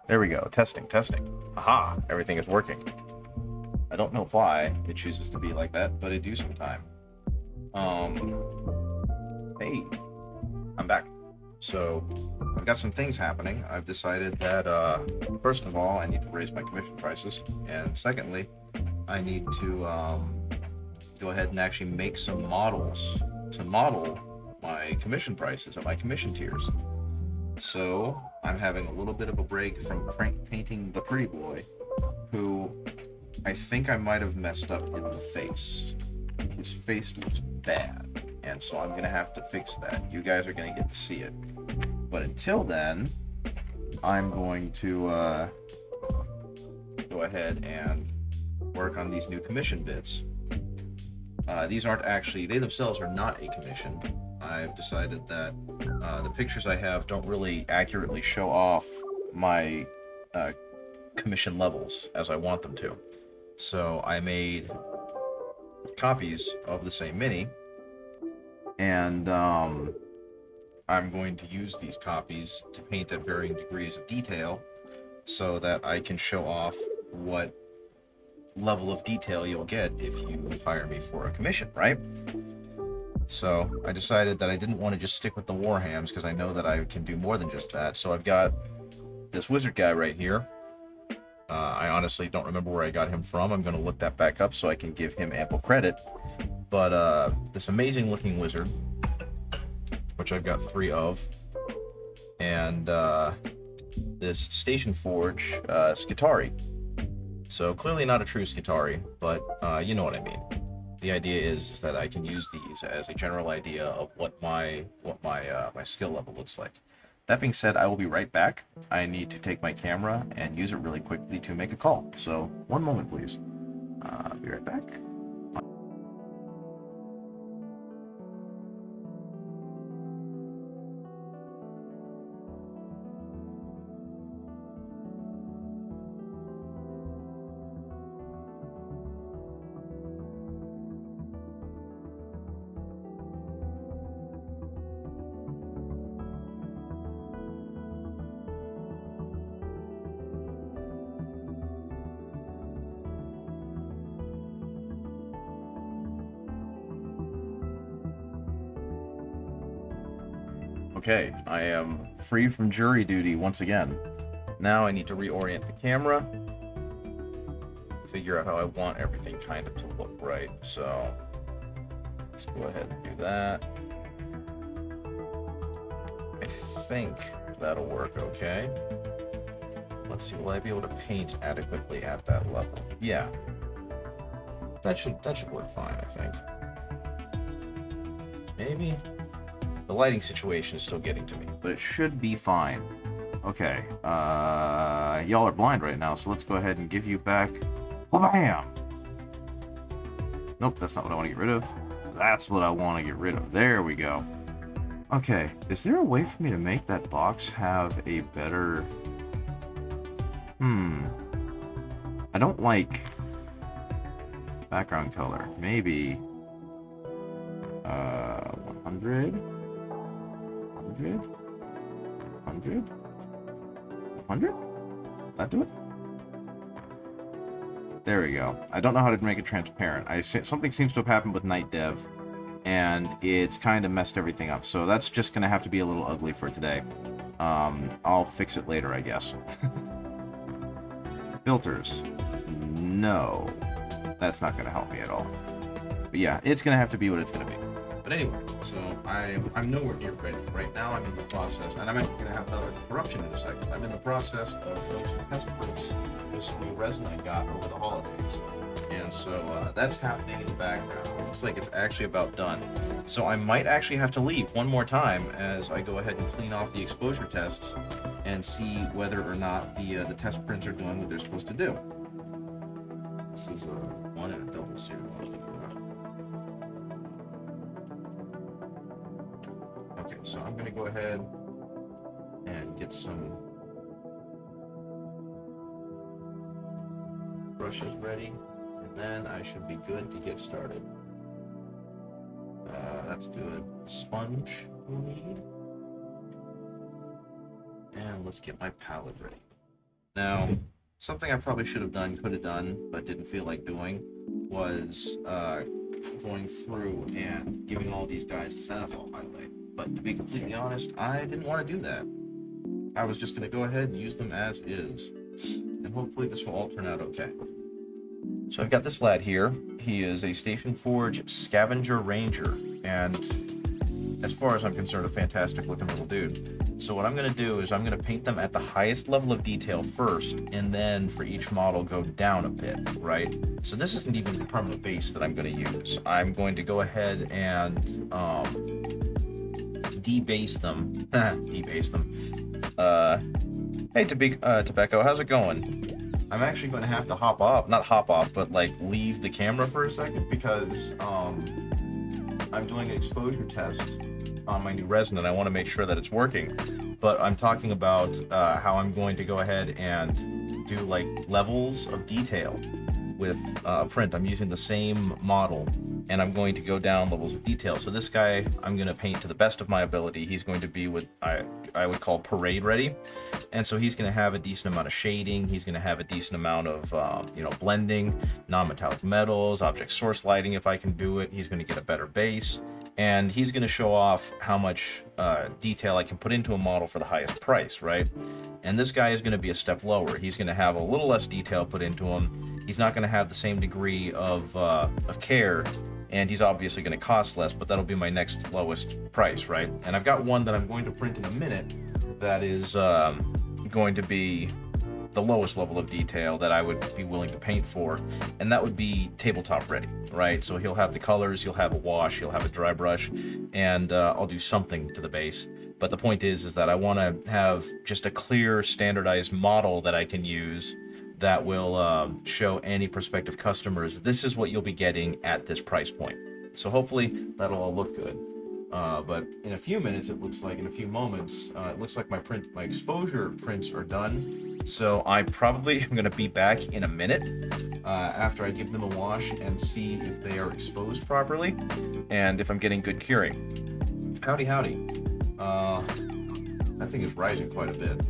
There we go. Testing, testing. Aha! Everything is working. I don't know why it chooses to be like that, but it do sometime. Hey, I'm back. So, I've got some things happening. I've decided that, first of all, I need to raise my commission prices, and secondly, I need to, go ahead and actually make some models to model my commission prices and my commission tiers. So, I'm having a little bit of a break from painting the pretty boy, who I think I might have messed up in the face. His face looks bad, and so I'm gonna have to fix that. You guys are gonna get to see it. But until then, I'm going to go ahead and work on these new commission bits. These aren't actually, they themselves are not a commission. I've decided that the pictures I have don't really accurately show off my commission levels as I want them to. So I made copies of the same mini, and I'm going to use these copies to paint at varying degrees of detail so that I can show off what level of detail you'll get if you hire me for a commission, right? So I decided that I didn't want to just stick with the Warhams because I know that I can do more than just that. So I've got this wizard guy right here. I honestly don't remember where I got him from. I'm going to look that back up so I can give him ample credit. But this amazing looking wizard, which I've got 3 of, and this Station Forge Skitari. So clearly not a true Skitari, but you know what I mean. The idea is that I can use these as a general idea of what my skill level looks like. That being said, I will be right back. I need to take my camera and use it really quickly to make a call. So one moment, please. I'll be right back. Okay, I am free from jury duty once again. Now I need to reorient the camera, figure out how I want everything kind of to look right. So let's go ahead and do that. I think that'll work okay. Let's see, will I be able to paint adequately at that level? Yeah. That should work fine, I think. Maybe? The lighting situation is still getting to me, but it should be fine. Okay, y'all are blind right now, so let's go ahead and give you back... Bam! Nope, that's not what I want to get rid of. That's what I want to get rid of. There we go. Okay, is there a way for me to make that box have a better... I don't like... background color. Maybe... 100? 100? 100? 100? That do it? There we go. I don't know how to make it transparent. Something seems to have happened with Night Dev, and it's kind of messed everything up. So that's just going to have to be a little ugly for today. I'll fix it later, I guess. Filters. No. That's not going to help me at all. But yeah, it's going to have to be what it's going to be. But anyway, so I'm nowhere near ready. Right now I'm in the process, and I'm actually going to have another interruption in a second. I'm in the process of doing some test prints with some new resin I got over the holidays. And so that's happening in the background. It looks like it's actually about done. So I might actually have to leave one more time as I go ahead and clean off the exposure tests and see whether or not the test prints are doing what they're supposed to do. This is a 1 and a double serial. Okay, so I'm going to go ahead and get some brushes ready, and then I should be good to get started. That's good. Sponge we need. And let's get my palette ready. Now, something I probably should have done, could have done, but didn't feel like doing, was going through and giving all these guys a zenithal highlight. But to be completely honest, I didn't want to do that. I was just going to go ahead and use them as is. And hopefully this will all turn out okay. So I've got this lad here. He is a Station Forge Scavenger Ranger, and as far as I'm concerned, a fantastic looking little dude. So what I'm going to do is I'm going to paint them at the highest level of detail first, and then for each model go down a bit, right? So this isn't even the permanent base that I'm going to use. I'm going to go ahead and debase them. Debase them. Hey, Tobacco, how's it going? I'm actually going to have to hop off, not hop off, but like leave the camera for a second because I'm doing an exposure test on my new resin and I want to make sure that it's working. But I'm talking about how I'm going to go ahead and do like levels of detail with print. I'm using the same model and I'm going to go down levels of detail. So this guy I'm going to paint to the best of my ability. He's going to be what I would call parade ready. And so he's going to have a decent amount of shading. He's going to have a decent amount of, blending, non-metallic metals, object source lighting if I can do it. He's going to get a better base. And he's going to show off how much detail I can put into a model for the highest price, right? And this guy is going to be a step lower. He's going to have a little less detail put into him. He's not going to have the same degree of care, and he's obviously going to cost less, but that'll be my next lowest price, right? And I've got one that I'm going to print in a minute that is going to be the lowest level of detail that I would be willing to paint for, and that would be tabletop ready, right? So he'll have the colors, he'll have a wash, he'll have a dry brush, and I'll do something to the base. But the point is that I want to have just a clear, standardized model that I can use that will show any prospective customers, this is what you'll be getting at this price point. So hopefully that'll all look good. But in a few minutes, it looks like, in a few moments, it looks like my exposure prints are done. So I probably am going to be back in a minute after I give them a wash and see if they are exposed properly and if I'm getting good curing. Howdy, howdy. That thing is rising quite a bit.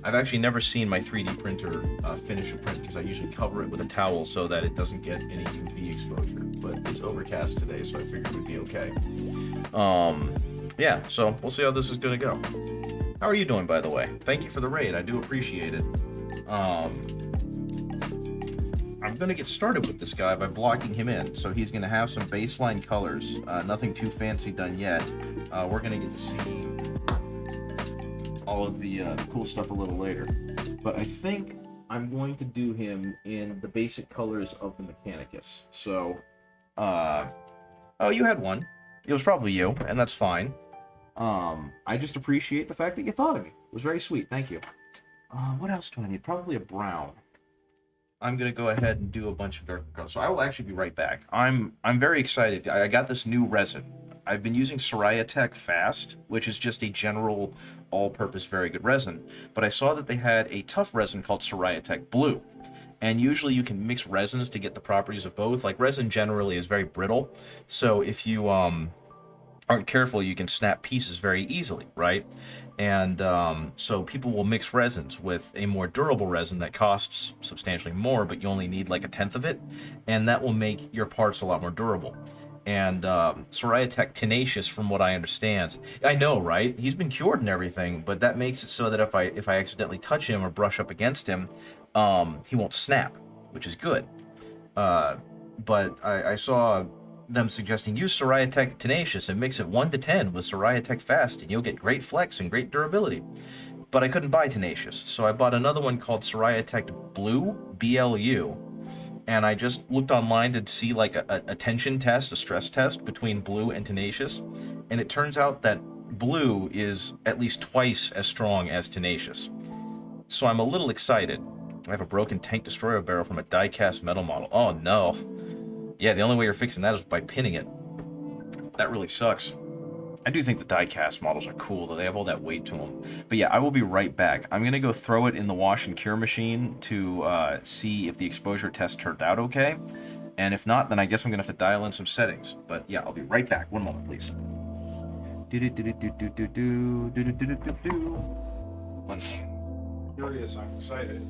I've actually never seen my 3D printer finish a print because I usually cover it with a towel so that it doesn't get any UV exposure. But it's overcast today, so I figured we'd be okay. Yeah, so we'll see how this is going to go. How are you doing, by the way? Thank you for the raid. I do appreciate it. I'm going to get started with this guy by blocking him in. So he's going to have some baseline colors. Nothing too fancy done yet. We're going to get to see all of the cool stuff a little later. But I think I'm going to do him in the basic colors of the Mechanicus. So, oh, you had one. It was probably you, and that's fine. I just appreciate the fact that you thought of me. It was very sweet, thank you. What else do I need? Probably a brown. I'm gonna go ahead and do a bunch of darker colors. So I will actually be right back. I'm very excited. I got this new resin. I've been using Soraya Tech Fast, which is just a general, all-purpose, very good resin. But I saw that they had a tough resin called Soraya Tech Blue. And usually you can mix resins to get the properties of both. Like, resin generally is very brittle. So if you aren't careful, you can snap pieces very easily, right? And so people will mix resins with a more durable resin that costs substantially more, but you only need like a tenth of it. And that will make your parts a lot more durable. And Soraya Tech Tenacious, from what I understand, I know, right? He's been cured and everything, but that makes it so that if I accidentally touch him or brush up against him, he won't snap, which is good. But I saw them suggesting use Soraya Tech Tenacious and mix it 1 to 10 with Soraya Tech Fast, and you'll get great flex and great durability. But I couldn't buy Tenacious, so I bought another one called Soraya Tech Blue, BLU. And I just looked online to see like a tension test, a stress test between Blue and Tenacious. And it turns out that Blue is at least twice as strong as Tenacious. So I'm a little excited. I have a broken tank destroyer barrel from a die-cast metal model. Oh no. Yeah, the only way you're fixing that is by pinning it. That really sucks. I do think the die-cast models are cool, though. They have all that weight to them. But yeah, I will be right back. I'm going to go throw it in the wash and cure machine to see if the exposure test turned out okay. And if not, then I guess I'm going to have to dial in some settings. But yeah, I'll be right back. 1 moment, please. 1 second. Curious, I'm excited.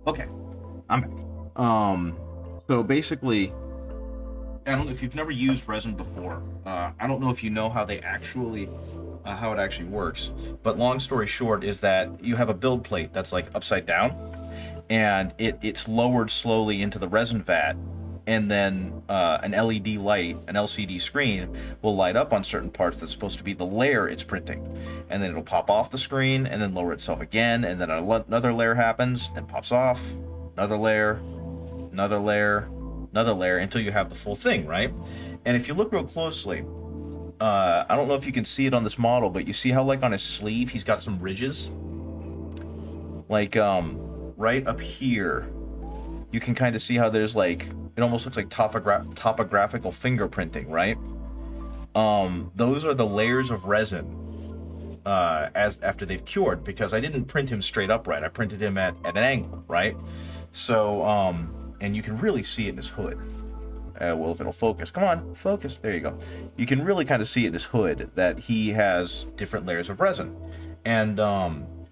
Okay, I'm back. So basically, I don't know if you've never used resin before. I don't know if you know how they actually, how it actually works. But long story short is that you have a build plate that's like upside down, and it's lowered slowly into the resin vat, and then an LED light, an LCD screen, will light up on certain parts that's supposed to be the layer it's printing, and then it'll pop off the screen and then lower itself again, and then another layer happens, then pops off, another layer, another layer, another layer, until you have the full thing, right? And if you look real closely, I don't know if you can see it on this model, but you see how like on his sleeve he's got some ridges, like right up here. You can kind of see how there's like, it almost looks like topographical fingerprinting, right? Those are the layers of resin as after they've cured, because I didn't print him straight upright. I printed him at an angle, right? So, and you can really see it in his hood. Well, if it'll focus, come on, focus. There you go. You can really kind of see it in his hood that he has different layers of resin, and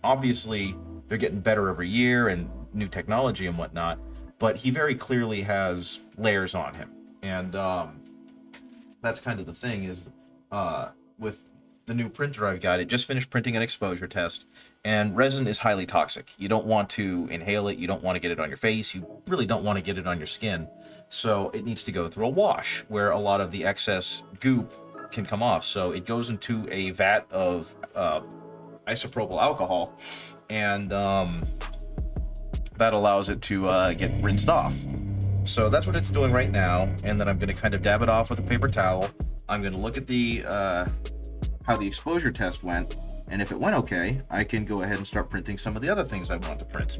obviously they're getting better every year and new technology and whatnot. But he very clearly has layers on him, and that's kind of the thing is with the new printer I've got. It just finished printing an exposure test, and resin is highly toxic. You don't want to inhale it. You don't want to get it on your face. You really don't want to get it on your skin. So it needs to go through a wash where a lot of the excess goop can come off. So it goes into a vat of isopropyl alcohol, and that allows it to get rinsed off. So that's what it's doing right now, and then I'm going to kind of dab it off with a paper towel. I'm going to look at the how the exposure test went, and if it went okay, I can go ahead and start printing some of the other things I want to print.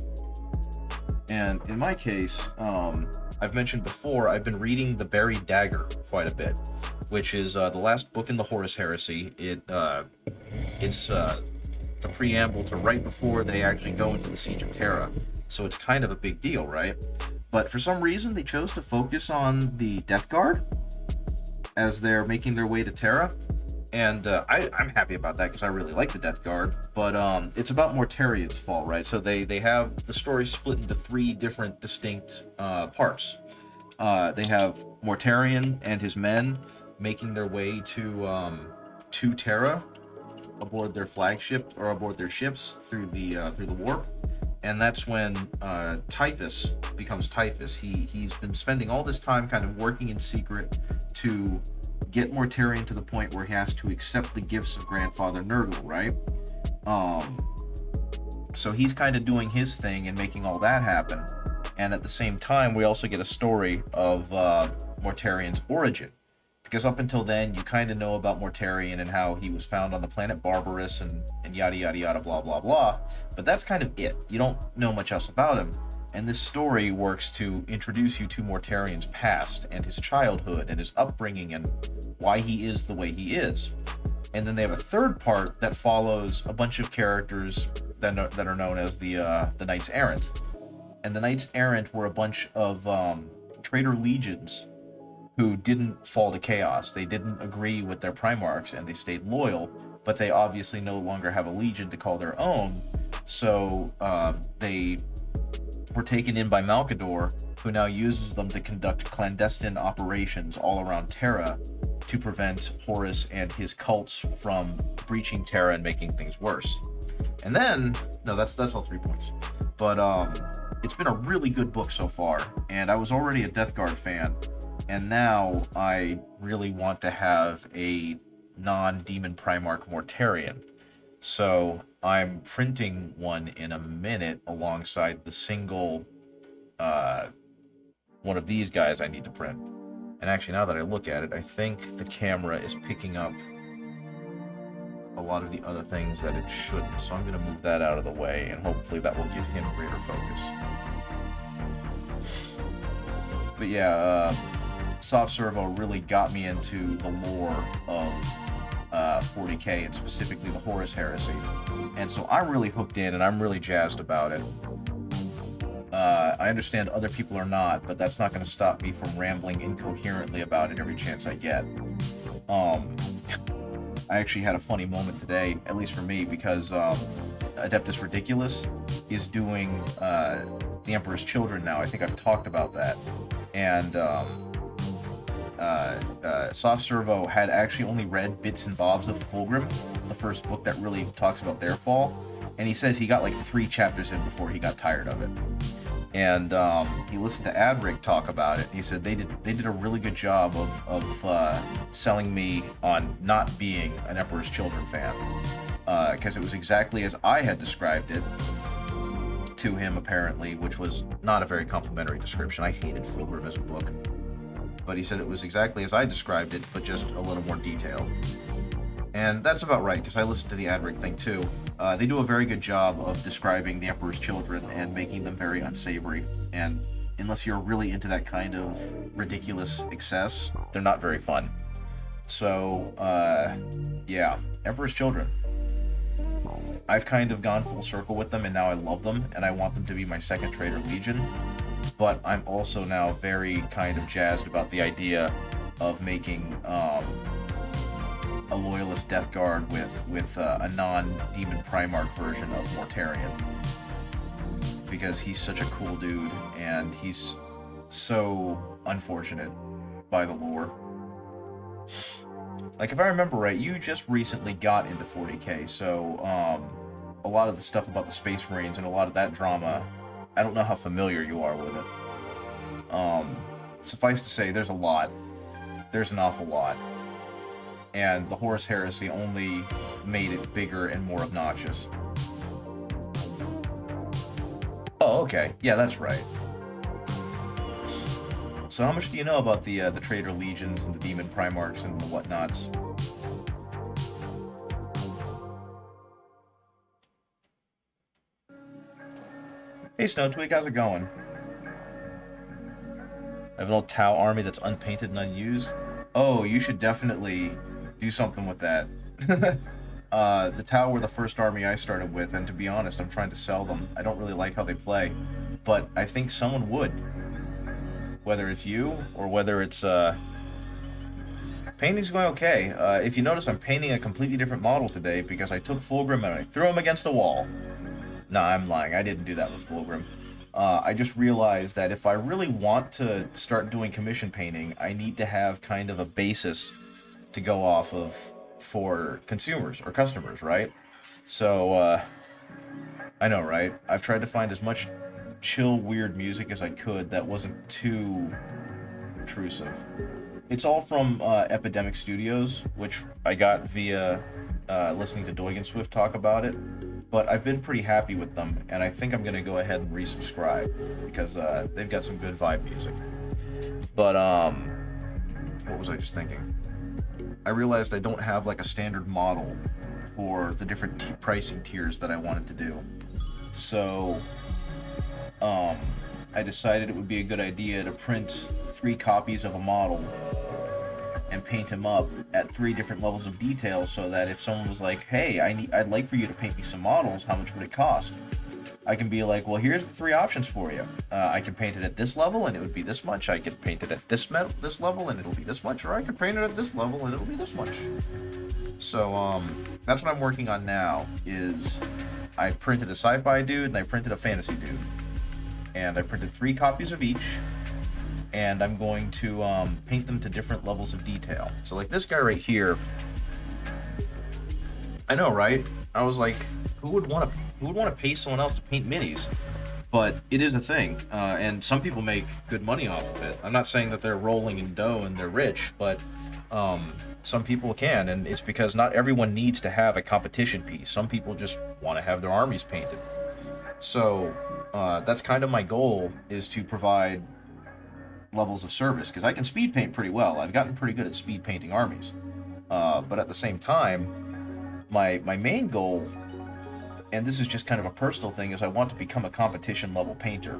And in my case, I've mentioned before, I've been reading The Buried Dagger quite a bit, which is the last book in the Horus Heresy. It's the preamble to right before they actually go into the Siege of Terra, so it's kind of a big deal, right? But for some reason, they chose to focus on the Death Guard as they're making their way to Terra. And I'm happy about that because I really like the Death Guard. But it's about Mortarian's fall, right? So they have the story split into three different distinct parts. They have Mortarian and his men making their way to Terra aboard their flagship or aboard their ships through the warp. And that's when Typhus becomes Typhus. He's been spending all this time kind of working in secret to get Mortarian to the point where he has to accept the gifts of Grandfather Nurgle, right? So he's kind of doing his thing and making all that happen. And at the same time, we also get a story of Mortarian's origin. Because up until then, you kind of know about Mortarian and how he was found on the planet Barbarous and yada yada yada blah blah blah. But that's kind of it. You don't know much else about him. And this story works to introduce you to Mortarian's past and his childhood and his upbringing and why he is the way he is. And then they have a third part that follows a bunch of characters that are known as the Knights Errant. And the Knights Errant were a bunch of traitor legions who didn't fall to chaos. They didn't agree with their Primarchs and they stayed loyal, but they obviously no longer have a legion to call their own. So they were taken in by Malkador, who now uses them to conduct clandestine operations all around Terra to prevent Horus and his cults from breaching Terra and making things worse. And then, no, that's all 3 points. But it's been a really good book so far, and I was already a Death Guard fan, and now I really want to have a non-Demon Primarch Mortarian. So I'm printing one in a minute alongside the single one of these guys I need to print. And actually, now that I look at it, I think the camera is picking up a lot of the other things that it shouldn't. So I'm going to move that out of the way, and hopefully that will give him greater focus. But yeah, Soft Servo really got me into the lore of 40k, and specifically the Horus Heresy. And so I'm really hooked in, and I'm really jazzed about it. I understand other people are not, but that's not going to stop me from rambling incoherently about it every chance I get. I actually had a funny moment today, at least for me, because Adeptus Ridiculous is doing The Emperor's Children now. I think I've talked about that. And Soft Servo had actually only read bits and bobs of Fulgrim, the first book that really talks about their fall. And he says he got like 3 chapters in before he got tired of it. And he listened to Adric talk about it. He said they did a really good job of selling me on not being an Emperor's Children fan, because it was exactly as I had described it to him, apparently, which was not a very complimentary description. I hated Fulgrim as a book, but he said it was exactly as I described it, but just a little more detailed. And that's about right, because I listened to the Adric thing too. They do a very good job of describing the Emperor's Children and making them very unsavory. And unless you're really into that kind of ridiculous excess, they're not very fun. So, yeah, Emperor's Children. I've kind of gone full circle with them, and now I love them, and I want them to be my second Traitor Legion. But I'm also now very kind of jazzed about the idea of making a Loyalist Death Guard with a non-Demon Primarch version of Mortarion. Because he's such a cool dude, and he's so unfortunate by the lore. Like, if I remember right, you just recently got into 40k, so a lot of the stuff about the Space Marines and a lot of that drama, I don't know how familiar you are with it. Suffice to say, there's a lot. There's an awful lot. And the Horus Heresy only made it bigger and more obnoxious. Oh, okay. Yeah, that's right. So how much do you know about the Traitor Legions and the Demon Primarchs and the whatnots? Hey Snowtwig, how's it going? I have an old Tau army that's unpainted and unused. Oh, you should definitely do something with that. The Tau were the first army I started with, and to be honest, I'm trying to sell them. I don't really like how they play, but I think someone would. Whether it's you, or whether it's, painting's going okay. If you notice, I'm painting a completely different model today, because I took Fulgrim and I threw him against a wall. Nah, I'm lying. I didn't do that with Fulgrim. I just realized that if I really want to start doing commission painting, I need to have kind of a basis to go off of for consumers or customers, right? So, I know, right? I've tried to find as much chill, weird music as I could that wasn't too obtrusive. It's all from Epidemic Studios, which I got via listening to Doigan Swift talk about it. But I've been pretty happy with them, and I think I'm going to go ahead and resubscribe, because they've got some good vibe music. But, what was I just thinking? I realized I don't have, like, a standard model for the different pricing tiers that I wanted to do. So, I decided it would be a good idea to print 3 copies of a model and paint him up at 3 different levels of detail, so that if someone was like, hey, I'd like for you to paint me some models, how much would it cost? I can be like, well, here's the 3 options for you. I can paint it at this level and it would be this much. I could paint it at this level and it'll be this much, or I could paint it at this level and it'll be this much. So that's what I'm working on now. Is I printed a sci-fi dude and I printed a fantasy dude, and I printed 3 copies of each. And I'm going to paint them to different levels of detail. So like this guy right here, I know, right? I was like, who would want to pay someone else to paint minis? But it is a thing, and some people make good money off of it. I'm not saying that they're rolling in dough and they're rich, but some people can, and it's because not everyone needs to have a competition piece. Some people just want to have their armies painted. So that's kind of my goal, is to provide levels of service, because I can speed paint pretty well. I've gotten pretty good at speed painting armies, but at the same time, my main goal, and this is just kind of a personal thing, is I want to become a competition level painter.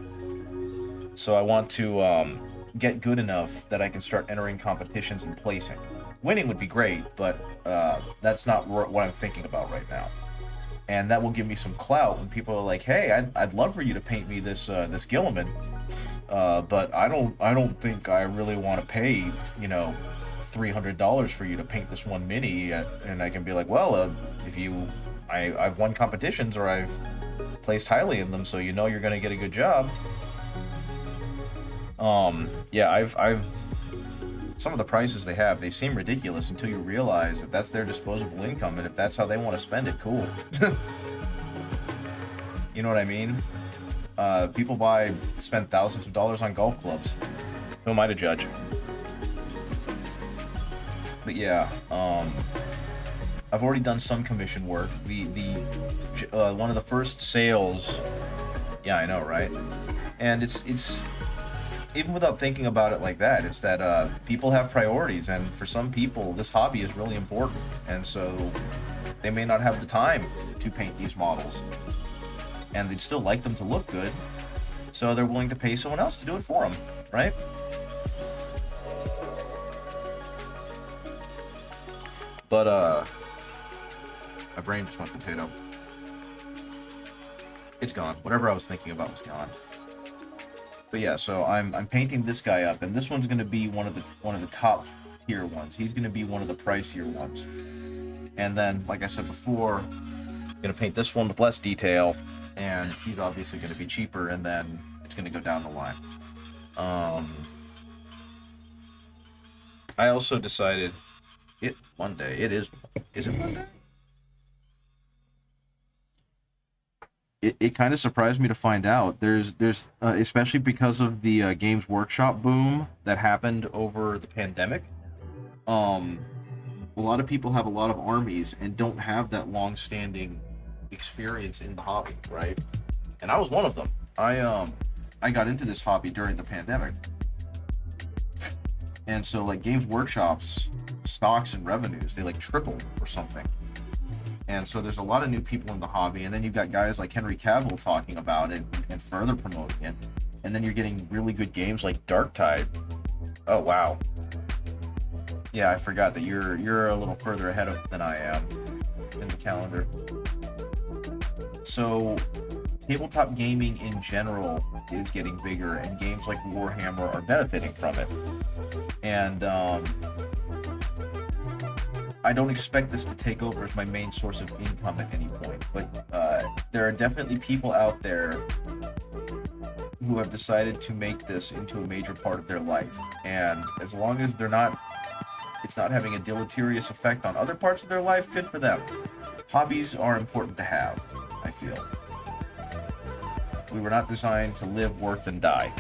So I want to get good enough that I can start entering competitions and placing. Winning would be great, but that's not what I'm thinking about right now. And that will give me some clout when people are like, "Hey, I'd love for you to paint me this Gilliman, but I don't think I really want to pay, $300 for you to paint this one mini." And I can be like, "Well, if I've won competitions or I've placed highly in them, so you're gonna get a good job." Yeah, I've some of the prices they seem ridiculous until you realize that that's their disposable income, and if that's how they want to spend it, cool. You know what I mean? People spend thousands of dollars on golf clubs. Who am I to judge? But yeah, I've already done some commission work. The one of the first sales. Yeah, I know, right? And it's even without thinking about it like that, it's that people have priorities, and for some people, this hobby is really important, and so they may not have the time to paint these models, and they'd still like them to look good, so they're willing to pay someone else to do it for them, right? But my brain just went potato. It's gone. Whatever I was thinking about was gone. But yeah, so I'm painting this guy up, and this one's gonna be one of the top tier ones. He's gonna be one of the pricier ones. And then, like I said before, I'm gonna paint this one with less detail, and he's obviously gonna be cheaper, and then it's gonna go down the line. I also decided is it Monday? It kind of surprised me to find out there's especially because of the Games Workshop boom that happened over the pandemic. A lot of people have a lot of armies and don't have that long-standing experience in the hobby, right? And I was one of them. I got into this hobby during the pandemic, and so like Games Workshop's stocks and revenues, they like tripled or something. And so there's a lot of new people in the hobby, and then you've got guys like Henry Cavill talking about it and further promoting it. And then you're getting really good games like Darktide. Oh wow. Yeah, I forgot that you're a little further ahead than I am in the calendar. So tabletop gaming in general is getting bigger, and games like Warhammer are benefiting from it. And I don't expect this to take over as my main source of income at any point, but there are definitely people out there who have decided to make this into a major part of their life, and as long as it's not having a deleterious effect on other parts of their life, good for them. Hobbies are important to have, I feel. We were not designed to live, work, and die.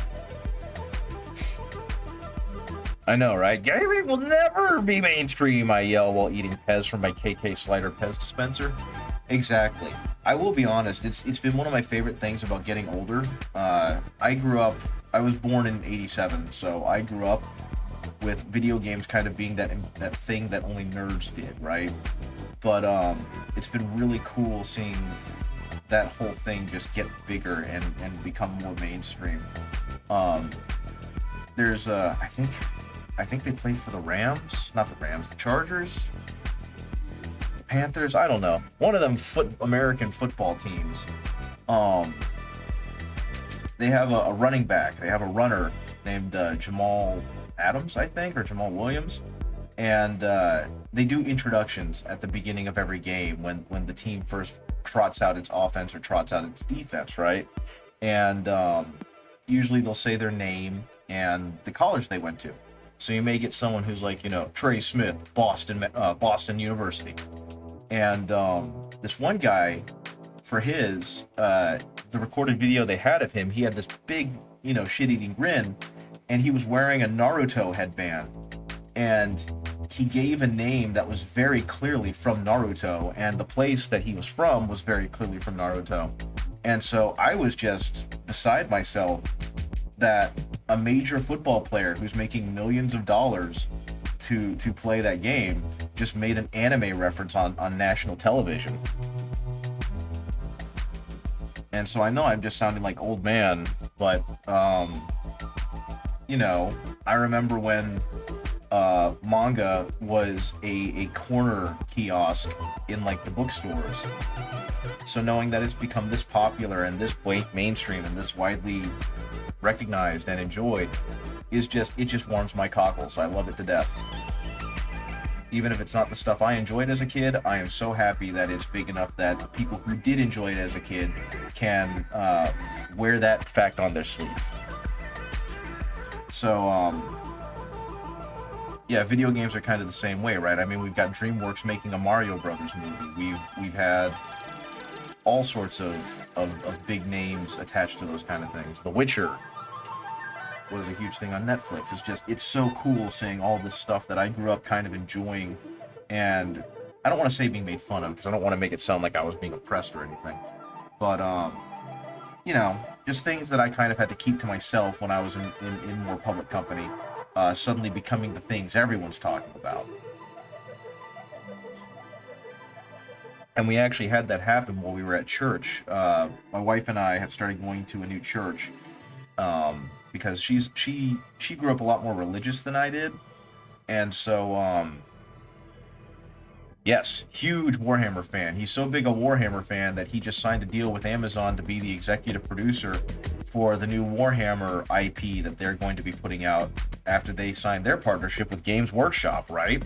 I know, right? Gaming will never be mainstream, I yell while eating Pez from my KK Slider Pez dispenser. Exactly. I will be honest, it's been one of my favorite things about getting older. I was born in 87, so I grew up with video games kind of being that thing that only nerds did, right? But it's been really cool seeing that whole thing just get bigger and become more mainstream. There's I think they played for the Rams, not the Rams, the Chargers, Panthers, I don't know. One of them American football teams. They have a running back. They have a runner named Jamal Adams, I think, or Jamal Williams. And they do introductions at the beginning of every game when the team first trots out its offense or trots out its defense, right? And usually they'll say their name and the college they went to. So you may get someone who's like, Trey Smith, Boston University. And this one guy, for his, the recorded video they had of him, he had this big, shit-eating grin, and he was wearing a Naruto headband. And he gave a name that was very clearly from Naruto, and the place that he was from was very clearly from Naruto. And so I was just beside myself that a major football player who's making millions of dollars to play that game just made an anime reference on national television. And so I know I'm just sounding like old man, but you know, I remember when manga was a corner kiosk in like the bookstores. So knowing that it's become this popular and this mainstream and this widely recognized and enjoyed it just warms my cockles. I love it to death. Even if it's not the stuff I enjoyed as a kid, I am so happy that it's big enough that people who did enjoy it as a kid can wear that fact on their sleeve. So, yeah, video games are kind of the same way, right? I mean, we've got DreamWorks making a Mario Brothers movie. We've had all sorts of big names attached to those kind of things. The Witcher was a huge thing on Netflix. It's so cool seeing all this stuff that I grew up kind of enjoying, and I don't want to say being made fun of because I don't want to make it sound like I was being oppressed or anything, but you know, just things that I kind of had to keep to myself when I was in more public company, suddenly becoming the things everyone's talking about. And we actually had that happen while we were at church. My wife and I have started going to a new church because she grew up a lot more religious than I did, and so yes, huge Warhammer fan. He's so big a Warhammer fan that he just signed a deal with Amazon to be the executive producer for the new Warhammer IP that they're going to be putting out after they signed their partnership with Games Workshop, right?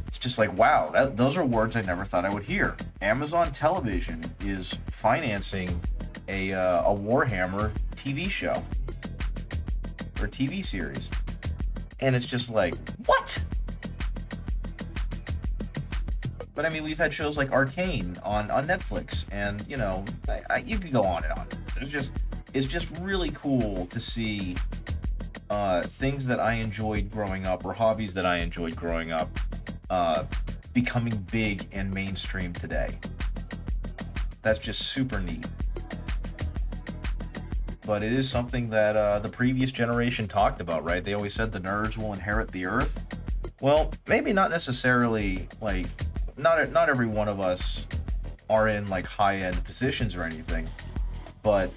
It's just like, wow, those are words I never thought I would hear. Amazon Television is financing a Warhammer TV show or TV series, and it's just like, what? But I mean, we've had shows like Arcane on Netflix, and you know, you could go on and on. It's just really cool to see things that I enjoyed growing up, or hobbies that I enjoyed growing up, becoming big and mainstream today. That's just super neat. But it is something that the previous generation talked about, right? They always said the nerds will inherit the earth. Well, maybe not necessarily, like, not every one of us are in like high-end positions or anything, but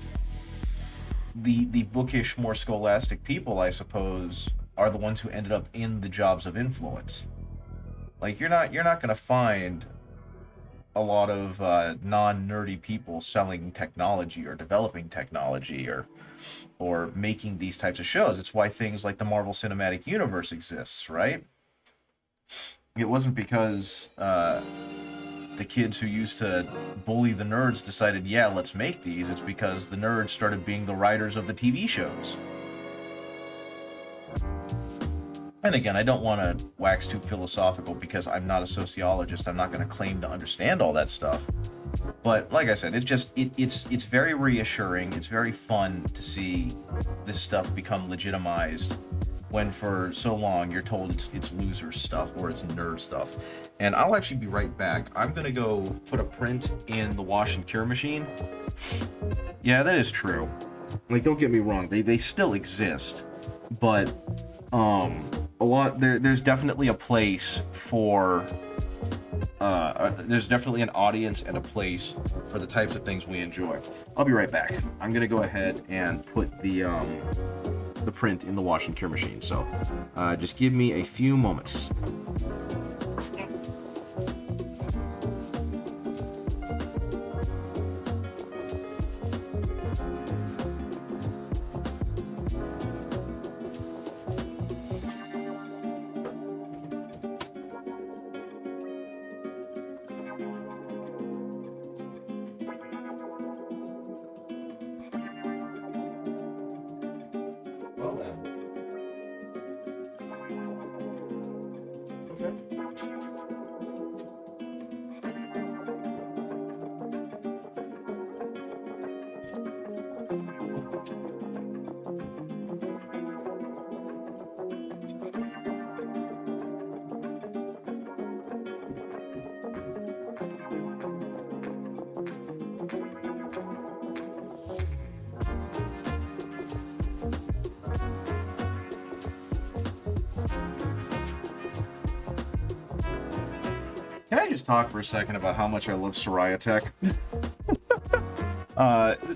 the bookish, more scholastic people, I suppose, are the ones who ended up in the jobs of influence. Like, you're not gonna find a lot of non-nerdy people selling technology or developing technology or making these types of shows. It's why things like the Marvel Cinematic Universe exists, right? It wasn't because the kids who used to bully the nerds decided, yeah, let's make these. It's because the nerds started being the writers of the TV shows. And again, I don't want to wax too philosophical because I'm not a sociologist. I'm not going to claim to understand all that stuff. But like I said, it's very reassuring. It's very fun to see this stuff become legitimized when for so long you're told it's loser stuff or it's nerd stuff. And I'll actually be right back. I'm going to go put a print in the wash and cure machine. Yeah, that is true. Like, don't get me wrong. They still exist. But there's definitely a place for there's definitely an audience and a place for the types of things we enjoy. I'll be right back. I'm gonna go ahead and put the print in the wash and cure machine, so just give me a few moments. just talk for a second about how much I love Soraya Tech?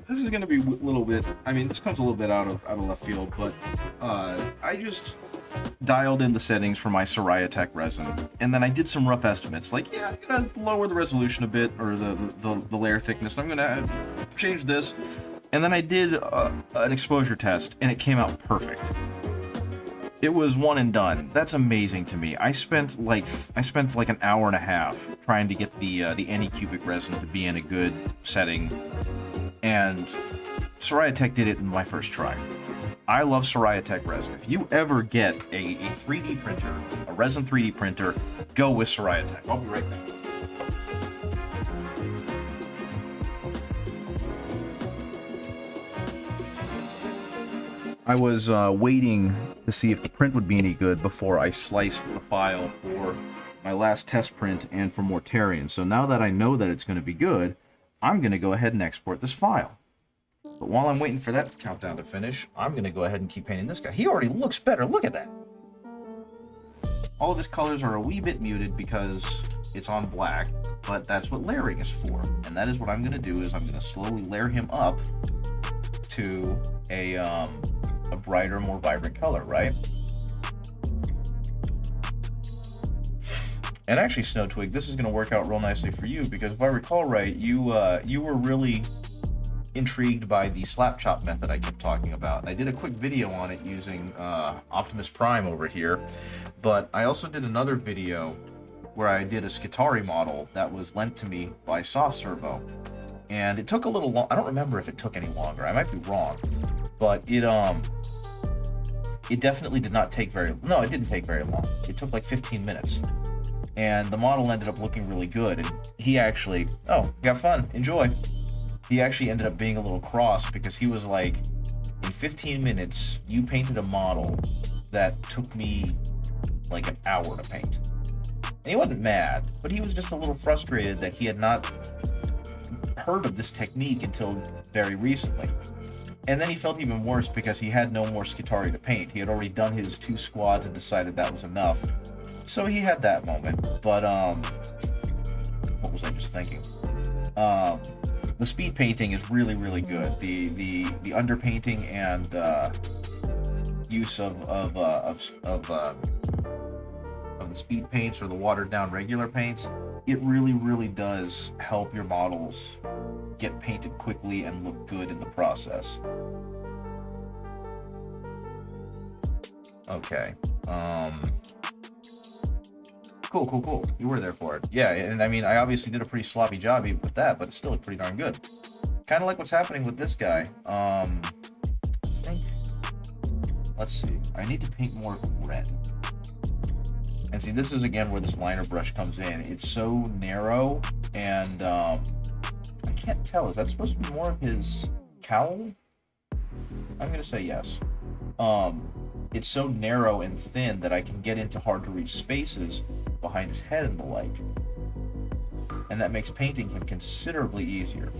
This is going to be a little bit, I mean, this comes a little bit out of left field, but I just dialed in the settings for my Soraya Tech resin, and then I did some rough estimates, like, yeah, I'm going to lower the resolution a bit, or the layer thickness, and I'm going to change this, and then I did an exposure test, and it came out perfect. It was one and done. That's amazing to me. I spent like an hour and a half trying to get the Anycubic resin to be in a good setting, and Soraya Tech did it in my first try. I love Soraya Tech resin. If you ever get a 3D printer, a resin 3D printer, go with Soraya Tech. I'll be right back. I was waiting to see if the print would be any good before I sliced the file for my last test print and for Mortarion. So now that I know that it's going to be good, I'm going to go ahead and export this file. But while I'm waiting for that countdown to finish, I'm going to go ahead and keep painting this guy. He already looks better. Look at that. All of his colors are a wee bit muted because it's on black, but that's what layering is for. And that is what I'm going to do, is I'm going to slowly layer him up to a brighter, more vibrant color, right? And actually, Snow Twig, this is going to work out real nicely for you, because if I recall right, you were really intrigued by the slap chop method I kept talking about. I did a quick video on it using Optimus Prime over here, but I also did another video where I did a Skitarii model that was lent to me by Soft Servo, and it took a little long. I don't remember if it took any longer. I might be wrong, but it definitely did not take very. No, it didn't take very long. It took like 15 minutes, and the model ended up looking really good. And he actually, got fun, enjoy. He actually ended up being a little cross because he was like, in 15 minutes, you painted a model that took me like an hour to paint. And he wasn't mad, but he was just a little frustrated that he had not heard of this technique until very recently. And then he felt even worse because he had no more Skitarii to paint. He had already done his 2 squads and decided that was enough. So he had that moment. But, what was I just thinking? The speed painting is really, really good. The underpainting and use of the speed paints or the watered down regular paints, it really, really does help your models get painted quickly and look good in the process. Okay. Cool. You were there for it. Yeah, and I mean, I obviously did a pretty sloppy job even with that, but it still looked pretty darn good. Kind of like what's happening with this guy. I think... Let's see. I need to paint more red. And see, this is again where this liner brush comes in. It's so narrow, and I can't tell. Is that supposed to be more of his cowl? I'm gonna say yes. It's so narrow and thin that I can get into hard to reach spaces behind his head and the like. And that makes painting him considerably easier.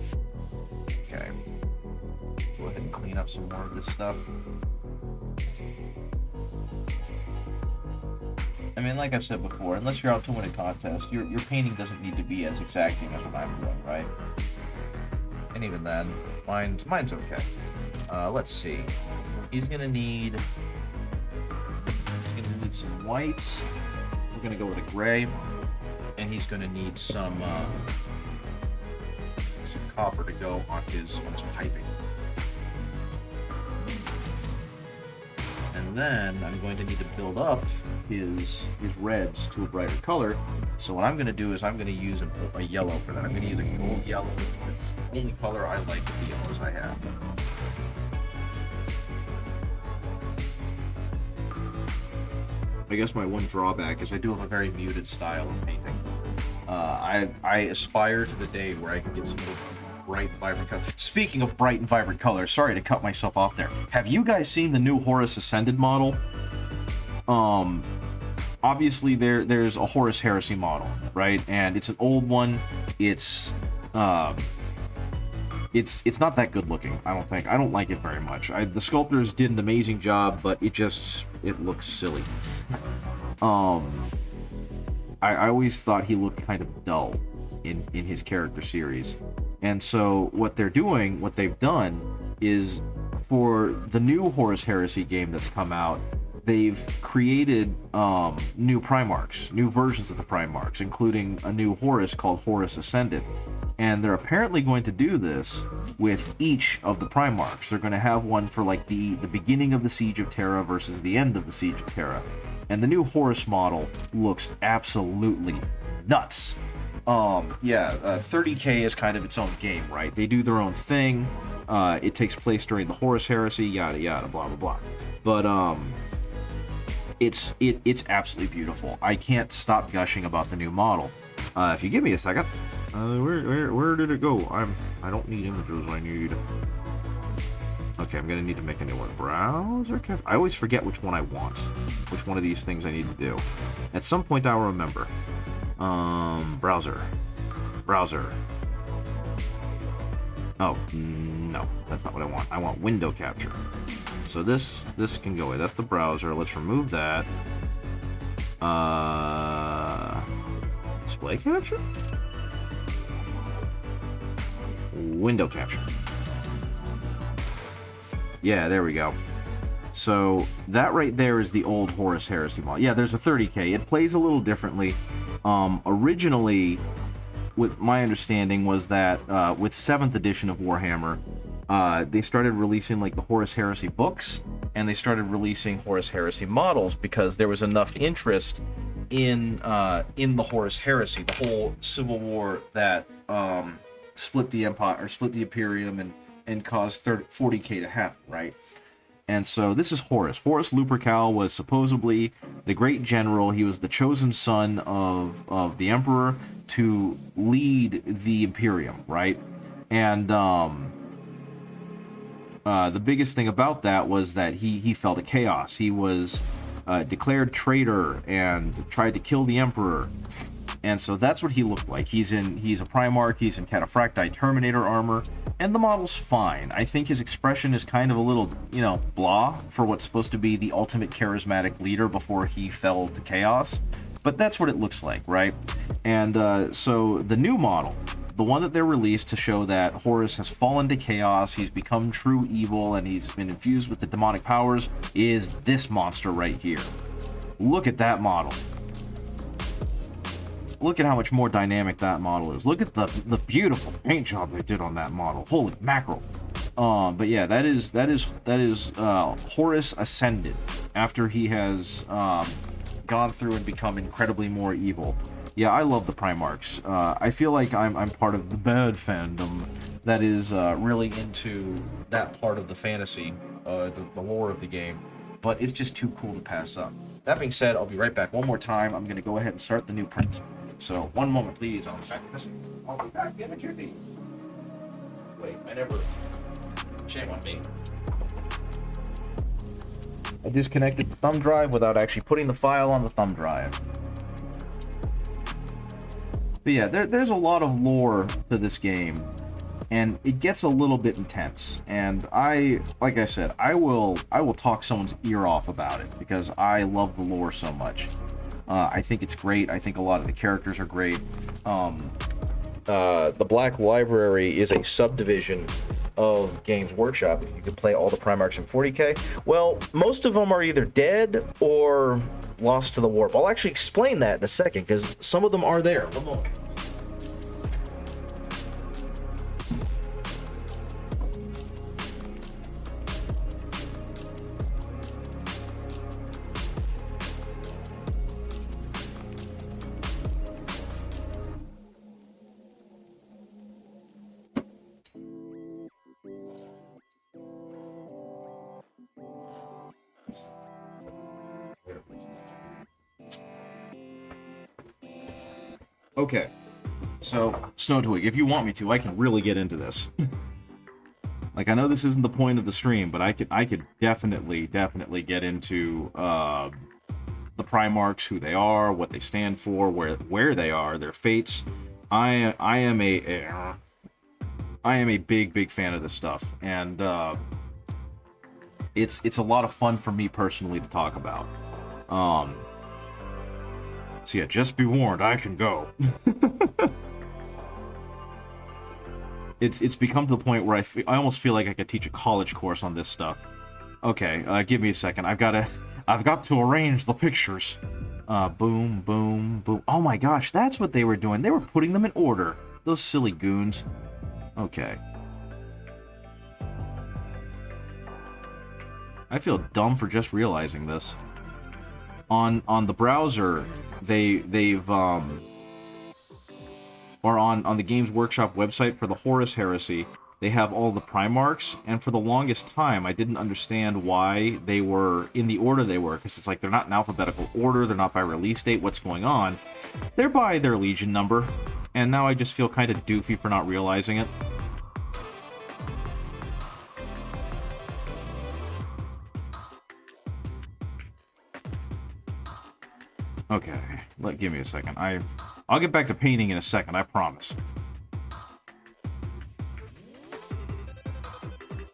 Okay. Go ahead and clean up some more of this stuff. I mean, like I've said before, unless you're out to win a contest, your painting doesn't need to be as exacting as what I'm doing, right? And even then, mine's okay. Let's see. He's gonna need some white. We're gonna go with a gray, and he's gonna need some copper to go on his piping. And then I'm going to need to build up his reds to a brighter color. So what I'm going to do is I'm going to use a yellow for that. I'm going to use a gold yellow. It's the only color I like of the yellows I have. I guess my one drawback is I do have a very muted style of painting. I aspire to the day where I can get some bright, vibrant color. Speaking of bright and vibrant colors, sorry to cut myself off there. Have you guys seen the new Horus Ascended model? Obviously there's a Horus Heresy model, right? And it's an old one. It's not that good looking, I don't think. I don't like it very much. The sculptors did an amazing job, but it looks silly. I always thought he looked kind of dull in his character series. And so what they've done is, for the new Horus Heresy game that's come out, they've created new Primarchs, new versions of the Primarchs, including a new Horus called Horus Ascendant. And they're apparently going to do this with each of the Primarchs. They're going to have one for like the beginning of the Siege of Terra versus the end of the Siege of Terra. And the new Horus model looks absolutely nuts. 30K is kind of its own game, right? They do their own thing. It takes place during the Horus Heresy, yada yada, blah blah blah. But it's absolutely beautiful. I can't stop gushing about the new model. If you give me a second, where did it go? I don't need images. I need. Okay, I'm gonna need to make a new one. Browser cache. I always forget which one I want. Which one of these things I need to do. At some point, I'll remember. Browser. Oh, no, that's not what I want. I want window capture. So this can go away. That's the browser. Let's remove that. Display capture? Window capture. Yeah, there we go. So that right there is the old Horus Heresy model. Yeah, there's a 30K. It plays a little differently. Originally, with my understanding was that with 7th edition of Warhammer, they started releasing like the Horus Heresy books, and they started releasing Horus Heresy models because there was enough interest in the Horus Heresy, the whole civil war that split the empire or split the Imperium and caused 40K to happen, right? And so this is Horus. Horus Lupercal was supposedly the great general. He was the chosen son of the Emperor to lead the Imperium, right? And the biggest thing about that was that he fell to chaos. He was declared traitor and tried to kill the Emperor. And so that's what he looked like. He's a Primarch, he's in Cataphracti Terminator armor, and the model's fine. I think his expression is kind of a little, blah for what's supposed to be the ultimate charismatic leader before he fell to chaos. But that's what it looks like, right? And so the new model, the one that they released to show that Horus has fallen to chaos, he's become true evil, and he's been infused with the demonic powers, is this monster right here. Look at that model. Look at how much more dynamic that model is. Look at the beautiful paint job they did on that model. Holy mackerel. But yeah, that is Horus Ascended after he has gone through and become incredibly more evil. Yeah, I love the Primarchs. I feel like I'm part of the bad fandom that is really into that part of the fantasy, the lore of the game, but it's just too cool to pass up. That being said, I'll be right back. One more time, I'm going to go ahead and start the new print. So, one moment, please. I'll be back. Give it your knee. Wait, I never... Shame on me. I disconnected the thumb drive without actually putting the file on the thumb drive. But yeah, there's a lot of lore to this game, and it gets a little bit intense. And like I said, I will talk someone's ear off about it because I love the lore so much. I think it's great. I think a lot of the characters are great. The Black Library is a subdivision of Games Workshop. You can play all the Primarchs in 40K. Well, most of them are either dead or lost to the warp. I'll actually explain that in a second because some of them are there. One moment. Okay, so Snowtwig, if you want me to, I can really get into this. Like, I know this isn't the point of the stream, but I could definitely get into the Primarchs, who they are, what they stand for, where they are, their fates. I am a big fan of this stuff, and it's a lot of fun for me personally to talk about. So yeah, just be warned, I can go. It's become to the point where I almost feel like I could teach a college course on this stuff. Okay, give me a second. I've got to arrange the pictures. Boom, boom, boom. Oh my gosh, that's what they were doing. They were putting them in order. Those silly goons. Okay. I feel dumb for just realizing this. On the browser, they've or on the Games Workshop website for the Horus Heresy, they have all the Primarchs, and for the longest time, I didn't understand why they were in the order they were, because it's like they're not in alphabetical order, they're not by release date, what's going on? They're by their Legion number, and now I just feel kind of doofy for not realizing it. Okay, give me a second. I'll get back to painting in a second, I promise.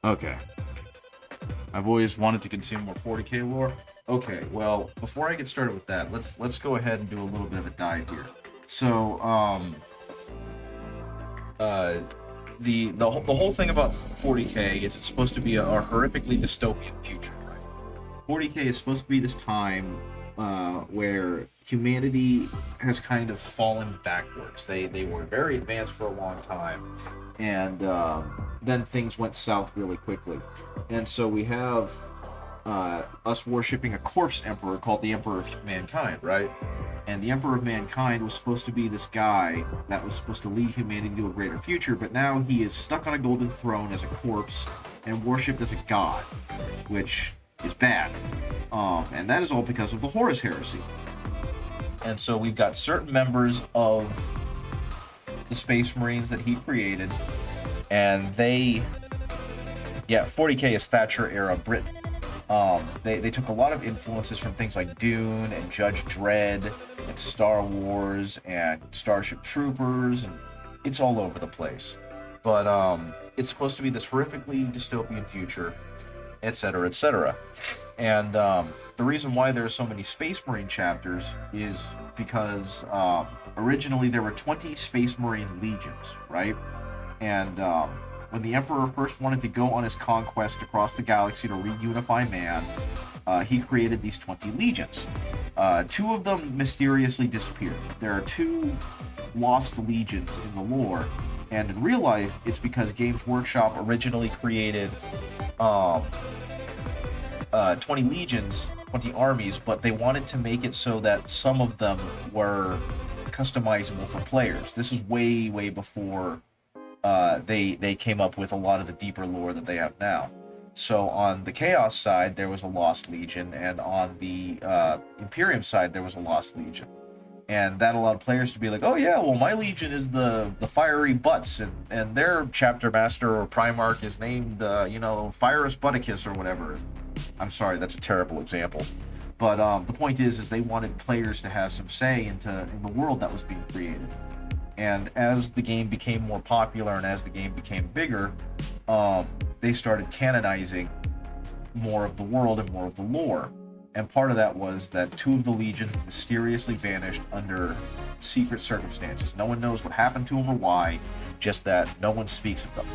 Okay. I've always wanted to consume more 40k lore. Okay, well, before I get started with that, let's go ahead and do a little bit of a dive here. So, the whole thing about 40k is it's supposed to be a horrifically dystopian future, right? 40k is supposed to be this time where humanity has kind of fallen backwards. They were very advanced for a long time, and then things went south really quickly. And so we have us worshipping a corpse emperor called the Emperor of Mankind, right? And the Emperor of Mankind was supposed to be this guy that was supposed to lead humanity to a greater future, but now he is stuck on a golden throne as a corpse and worshipped as a god, which is bad. And that is all because of the Horus Heresy. And so we've got certain members of the Space Marines that he created, and 40k is Thatcher era Britain. They took a lot of influences from things like Dune and Judge Dredd and Star Wars and Starship Troopers, and it's all over the place. But it's supposed to be this horrifically dystopian future, etc., etc. And the reason why there are so many Space Marine chapters is because originally there were 20 Space Marine legions, right? And when the Emperor first wanted to go on his conquest across the galaxy to reunify man, he created these 20 legions. 2 of them mysteriously disappeared. There are 2 lost legions in the lore, and in real life, it's because Games Workshop originally created 20 legions, 20 armies, but they wanted to make it so that some of them were customizable for players. This is way, way before they came up with a lot of the deeper lore that they have now. So on the Chaos side, there was a Lost Legion, and on the Imperium side, there was a Lost Legion. And that allowed players to be like, oh yeah, well my Legion is the Fiery Butts, and their chapter master or Primarch is named, Fyrus Butticus or whatever. I'm sorry, that's a terrible example. But the point is they wanted players to have some say in the world that was being created. And as the game became more popular and as the game became bigger, they started canonizing more of the world and more of the lore. And part of that was that 2 of the legions mysteriously vanished under secret circumstances. No one knows what happened to them or why, just that no one speaks of them.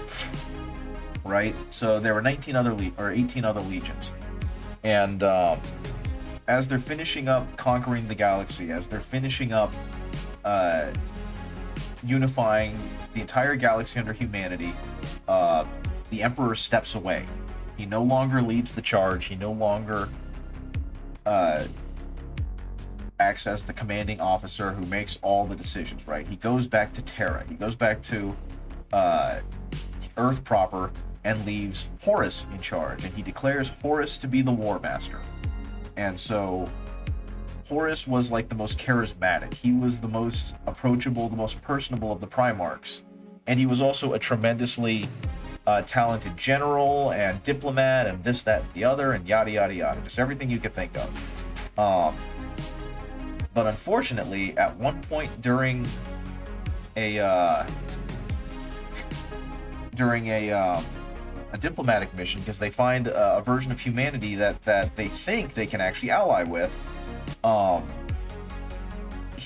Right? So there were 18 other legions. And as they're finishing up conquering the galaxy, as they're finishing up unifying the entire galaxy under humanity, the Emperor steps away. He no longer leads the charge. He no longer acts as the commanding officer who makes all the decisions, right? He goes back to Terra. He goes back to Earth proper and leaves Horus in charge. And he declares Horus to be the War Master. And so Horus was like the most charismatic. He was the most approachable, the most personable of the Primarchs. And he was also a tremendously talented general and diplomat and this, that, and the other, and yada, yada, yada. Just everything you could think of. But unfortunately, at one point during a diplomatic mission, because they find a version of humanity that they think they can actually ally with,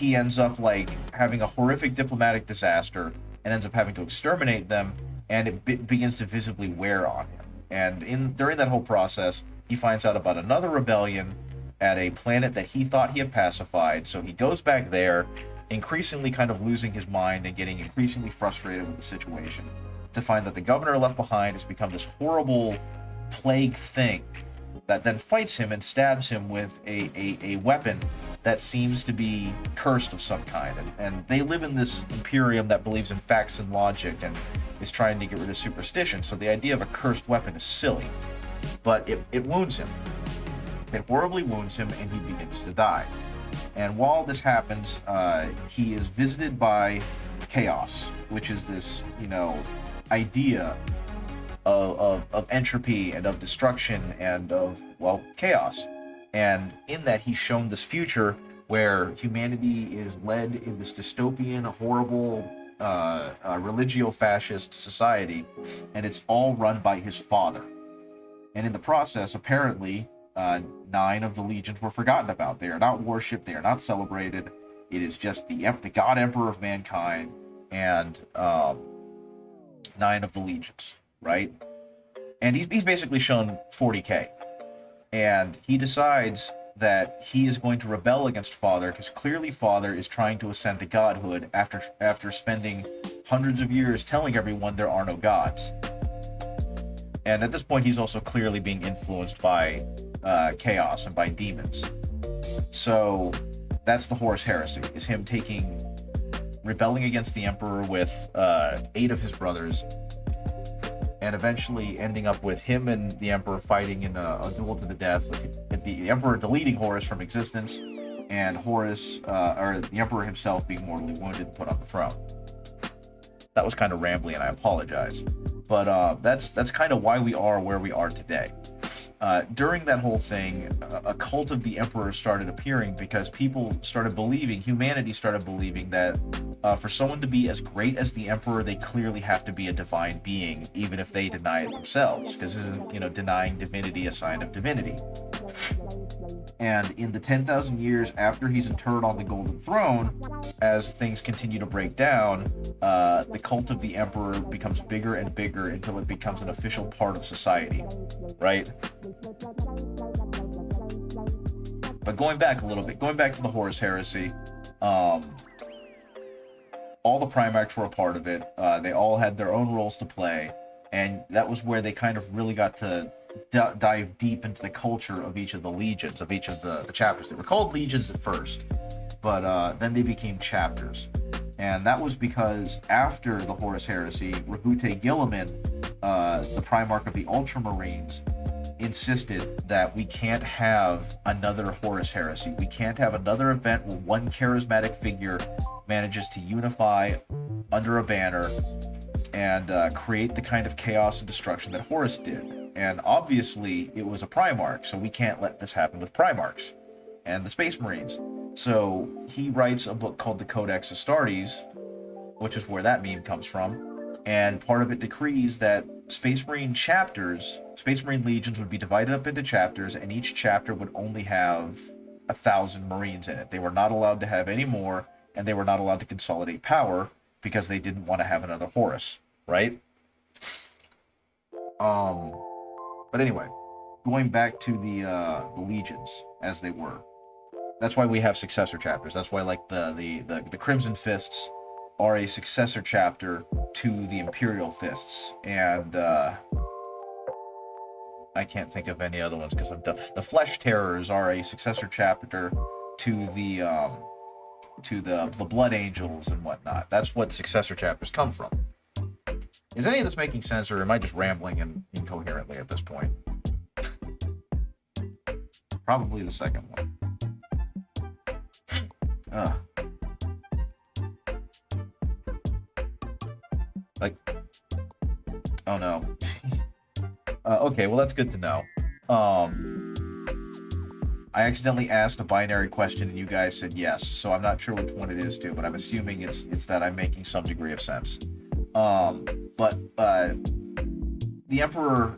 he ends up like having a horrific diplomatic disaster and ends up having to exterminate them, and it begins to visibly wear on him. And during that whole process, he finds out about another rebellion at a planet that he thought he had pacified. So he goes back there, increasingly kind of losing his mind and getting increasingly frustrated with the situation, to find that the governor left behind has become this horrible plague thing that then fights him and stabs him with a weapon that seems to be cursed of some kind. And they live in this Imperium that believes in facts and logic and is trying to get rid of superstition, so the idea of a cursed weapon is silly. But it wounds him. It horribly wounds him, and he begins to die. And while this happens, he is visited by chaos, which is this, idea of entropy and of destruction and of, chaos. And in that, he's shown this future where humanity is led in this dystopian, horrible, religio-fascist society, and it's all run by his father. And in the process, apparently, 9 of the legions were forgotten about. They are not worshipped. They are not celebrated. It is just the God Emperor of mankind and 9 of the legions, right? And he's basically shown 40k. And he decides that he is going to rebel against Father, because clearly Father is trying to ascend to godhood after spending hundreds of years telling everyone there are no gods. And at this point, he's also clearly being influenced by chaos and by demons. So that's the Horus Heresy, is him rebelling against the Emperor with 8 of his brothers, and eventually ending up with him and the Emperor fighting in a duel to the death, with the Emperor deleting Horus from existence, and Horus, or the Emperor himself, being mortally wounded and put on the throne. That was kind of rambly, and I apologize. But that's kind of why we are where we are today. During that whole thing, a cult of the Emperor started appearing because humanity started believing that for someone to be as great as the Emperor, they clearly have to be a divine being, even if they deny it themselves, because isn't, denying divinity a sign of divinity? And in the 10,000 years after he's interred on the Golden Throne, as things continue to break down, the cult of the Emperor becomes bigger and bigger until it becomes an official part of society, right? But going back to the Horus Heresy, all the Primarchs were a part of it. They all had their own roles to play, and that was where they kind of really got to dive deep into the culture of each of the legions, of each of the chapters. They were called legions at first, but then they became chapters. And that was because after the Horus Heresy, Rabute Gilliman, the Primarch of the Ultramarines, insisted that we can't have another Horus Heresy. We can't have another event where one charismatic figure manages to unify under a banner and create the kind of chaos and destruction that Horus did. And obviously, it was a Primarch, so we can't let this happen with Primarchs and the Space Marines. So he writes a book called the Codex Astartes, which is where that meme comes from. And part of it decrees that Space Marine legions would be divided up into chapters, and each chapter would only have 1,000 Marines in it. They were not allowed to have any more, and they were not allowed to consolidate power because they didn't want to have another Horus, right? But anyway, going back to the legions as they were. That's why we have successor chapters. That's why, like, the Crimson Fists are a successor chapter to the Imperial Fists, and I can't think of any other ones because I'm done. The Flesh Terrors are a successor chapter to the Blood Angels and whatnot. That's what successor chapters come from. Is any of this making sense, or am I just rambling and incoherently at this point? Probably the second one. Oh no. Okay, well, that's good to know. I accidentally asked a binary question and you guys said yes, so I'm not sure which one it is too, but I'm assuming it's that I'm making some degree of sense. But the Emperor,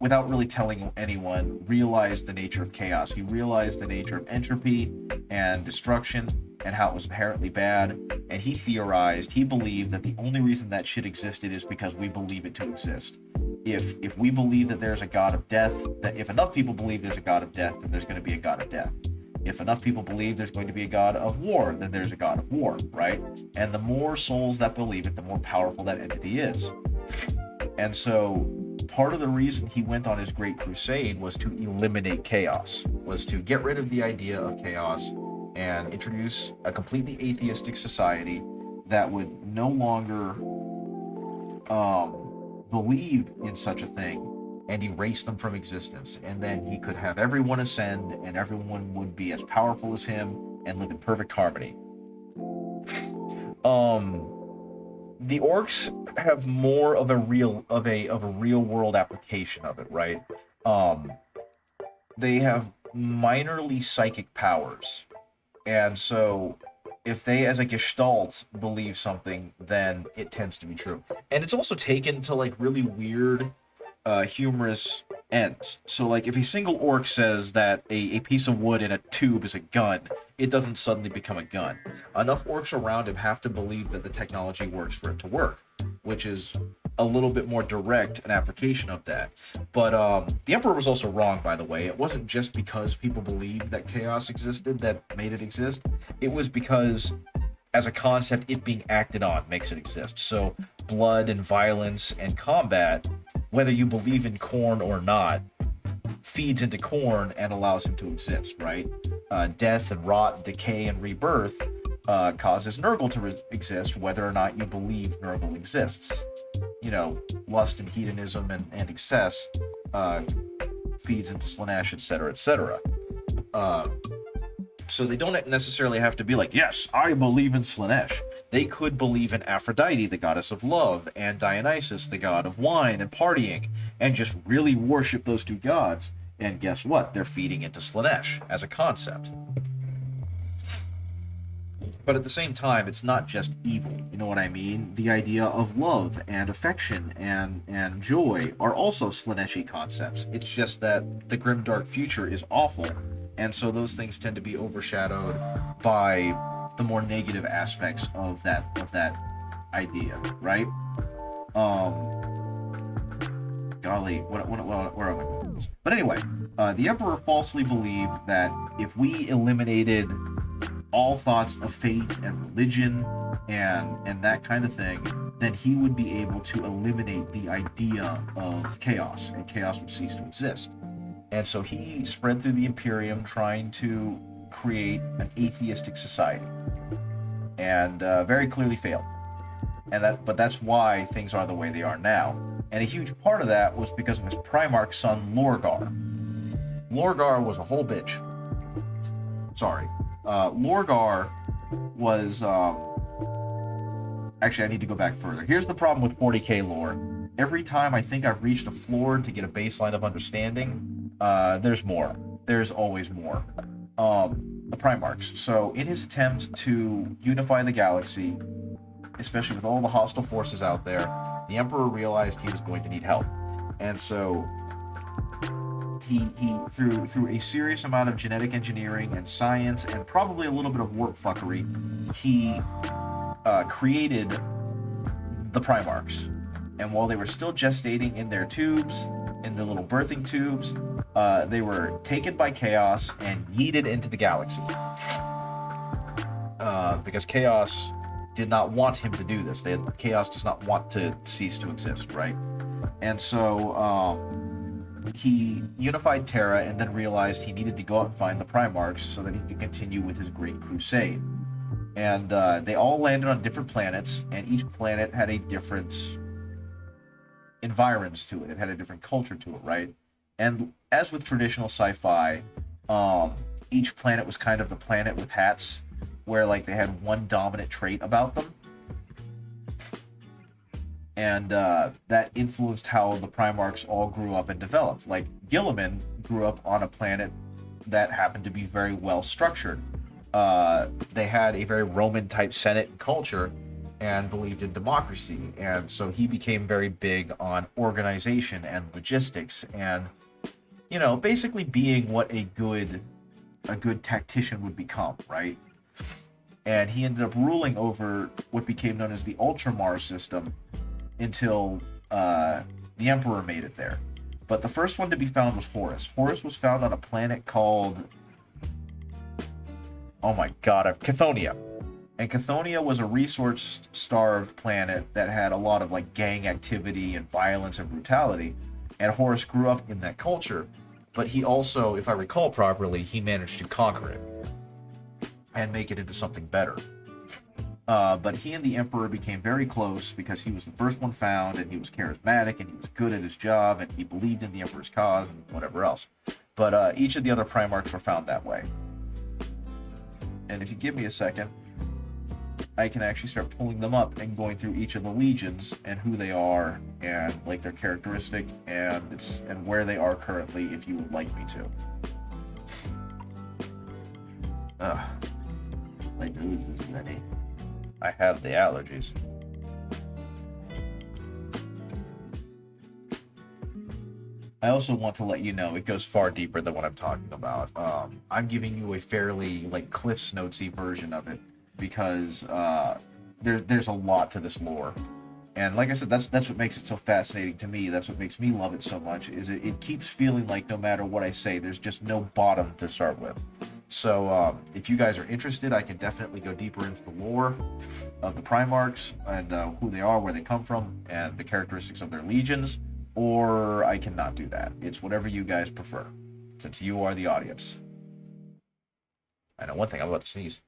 without really telling anyone, realized the nature of chaos. He realized the nature of entropy and destruction, and how it was inherently bad. And he theorized, he believed that the only reason that shit existed is because we believe it to exist. If we believe that there's a god of death, that if enough people believe there's a god of death, then there's going to be a god of death. If enough people believe there's going to be a god of war, then there's a god of war, right? And the more souls that believe it, the more powerful that entity is. And so part of the reason he went on his great crusade was to eliminate chaos, was to get rid of the idea of chaos and introduce a completely atheistic society that would no longer believe in such a thing and erase them from existence. And then he could have everyone ascend, and everyone would be as powerful as him and live in perfect harmony. The orcs have more of a real world application of it, right? They have minorly psychic powers, and so if they, as a gestalt, believe something, then it tends to be true. And it's also taken to like really weird, humorous ends. So like if a single orc says that a piece of wood in a tube is a gun, it doesn't suddenly become a gun. Enough orcs around him have to believe that the technology works for it to work, which is a little bit more direct an application of that. But the Emperor was also wrong, by the way. It wasn't just because people believed that chaos existed that made it exist. It was because, as a concept, it being acted on makes it exist. So blood and violence and combat, whether you believe in Khorne or not, feeds into Khorne and allows him to exist, right? Death and rot, decay and rebirth causes Nurgle to exist, whether or not you believe Nurgle exists. You know, lust and hedonism and excess feeds into Slaanesh, etc., etc. So they don't necessarily have to be like, yes, I believe in Slaanesh. They could believe in Aphrodite, the goddess of love, and Dionysus, the god of wine and partying, and just really worship those two gods. And guess what? They're feeding into Slaanesh as a concept. But at the same time, it's not just evil, you know what I mean? The idea of love and affection and joy are also Slaaneshi concepts. It's just that the grimdark future is awful, and so those things tend to be overshadowed by the more negative aspects of that idea, right? Golly, where am I going with this? But anyway, the Emperor falsely believed that if we eliminated all thoughts of faith and religion and that kind of thing, then he would be able to eliminate the idea of chaos, and chaos would cease to exist. And so he spread through the Imperium trying to create an atheistic society, and very clearly failed. But that's why things are the way they are now. And a huge part of that was because of his Primarch son, Lorgar. Lorgar was a whole bitch. Sorry. Lorgar was, actually, I need to go back further. Here's the problem with 40k lore. Every time I think I've reached a floor to get a baseline of understanding, there's more. There's always more. The Primarchs. So, in his attempt to unify the galaxy, especially with all the hostile forces out there, the Emperor realized he was going to need help. And so he through a serious amount of genetic engineering and science and probably a little bit of work fuckery, he created the Primarchs. And while they were still gestating in their tubes, in the little birthing tubes, they were taken by Chaos and yeeted into the galaxy. Because Chaos did not want him to do this. Chaos does not want to cease to exist, right? And so he unified Terra and then realized he needed to go out and find the Primarchs so that he could continue with his great crusade. And they all landed on different planets, and each planet had a different environs to it. It had a different culture to it, right? And as with traditional sci-fi, each planet was kind of the planet with hats, where like they had one dominant trait about them. And that influenced how the Primarchs all grew up and developed. Like, Gilliman grew up on a planet that happened to be very well structured. They had a very Roman-type Senate and culture and believed in democracy. And so he became very big on organization and logistics and, you know, basically being what a good tactician would become, right? and he ended up ruling over what became known as the Ultramar system until the Emperor made it there. But the first one to be found was Horus. Horus was found on a planet called, oh my god, Chthoniya. And Chthoniya was a resource-starved planet that had a lot of like gang activity and violence and brutality. And Horus grew up in that culture, but he also, if I recall properly, he managed to conquer it and make it into something better. But he and the Emperor became very close because he was the first one found, and he was charismatic, and he was good at his job, and he believed in the Emperor's cause, and whatever else. But each of the other Primarchs were found that way. And if you give me a second, I can actually start pulling them up and going through each of the legions and who they are and like their characteristic and where they are currently, if you would like me to. My nose is ready. I have the allergies. I also want to let you know it goes far deeper than what I'm talking about. I'm giving you a fairly like Cliff's Notesy version of it because there's a lot to this lore, and like I said, that's what makes it so fascinating to me. That's what makes me love it so much. Is it keeps feeling like no matter what I say, there's just no bottom to start with. So if you guys are interested, I can definitely go deeper into the lore of the Primarchs and who they are, where they come from, and the characteristics of their legions. Or I cannot do that. It's whatever you guys prefer, since you are the audience. I know one thing, I'm about to sneeze.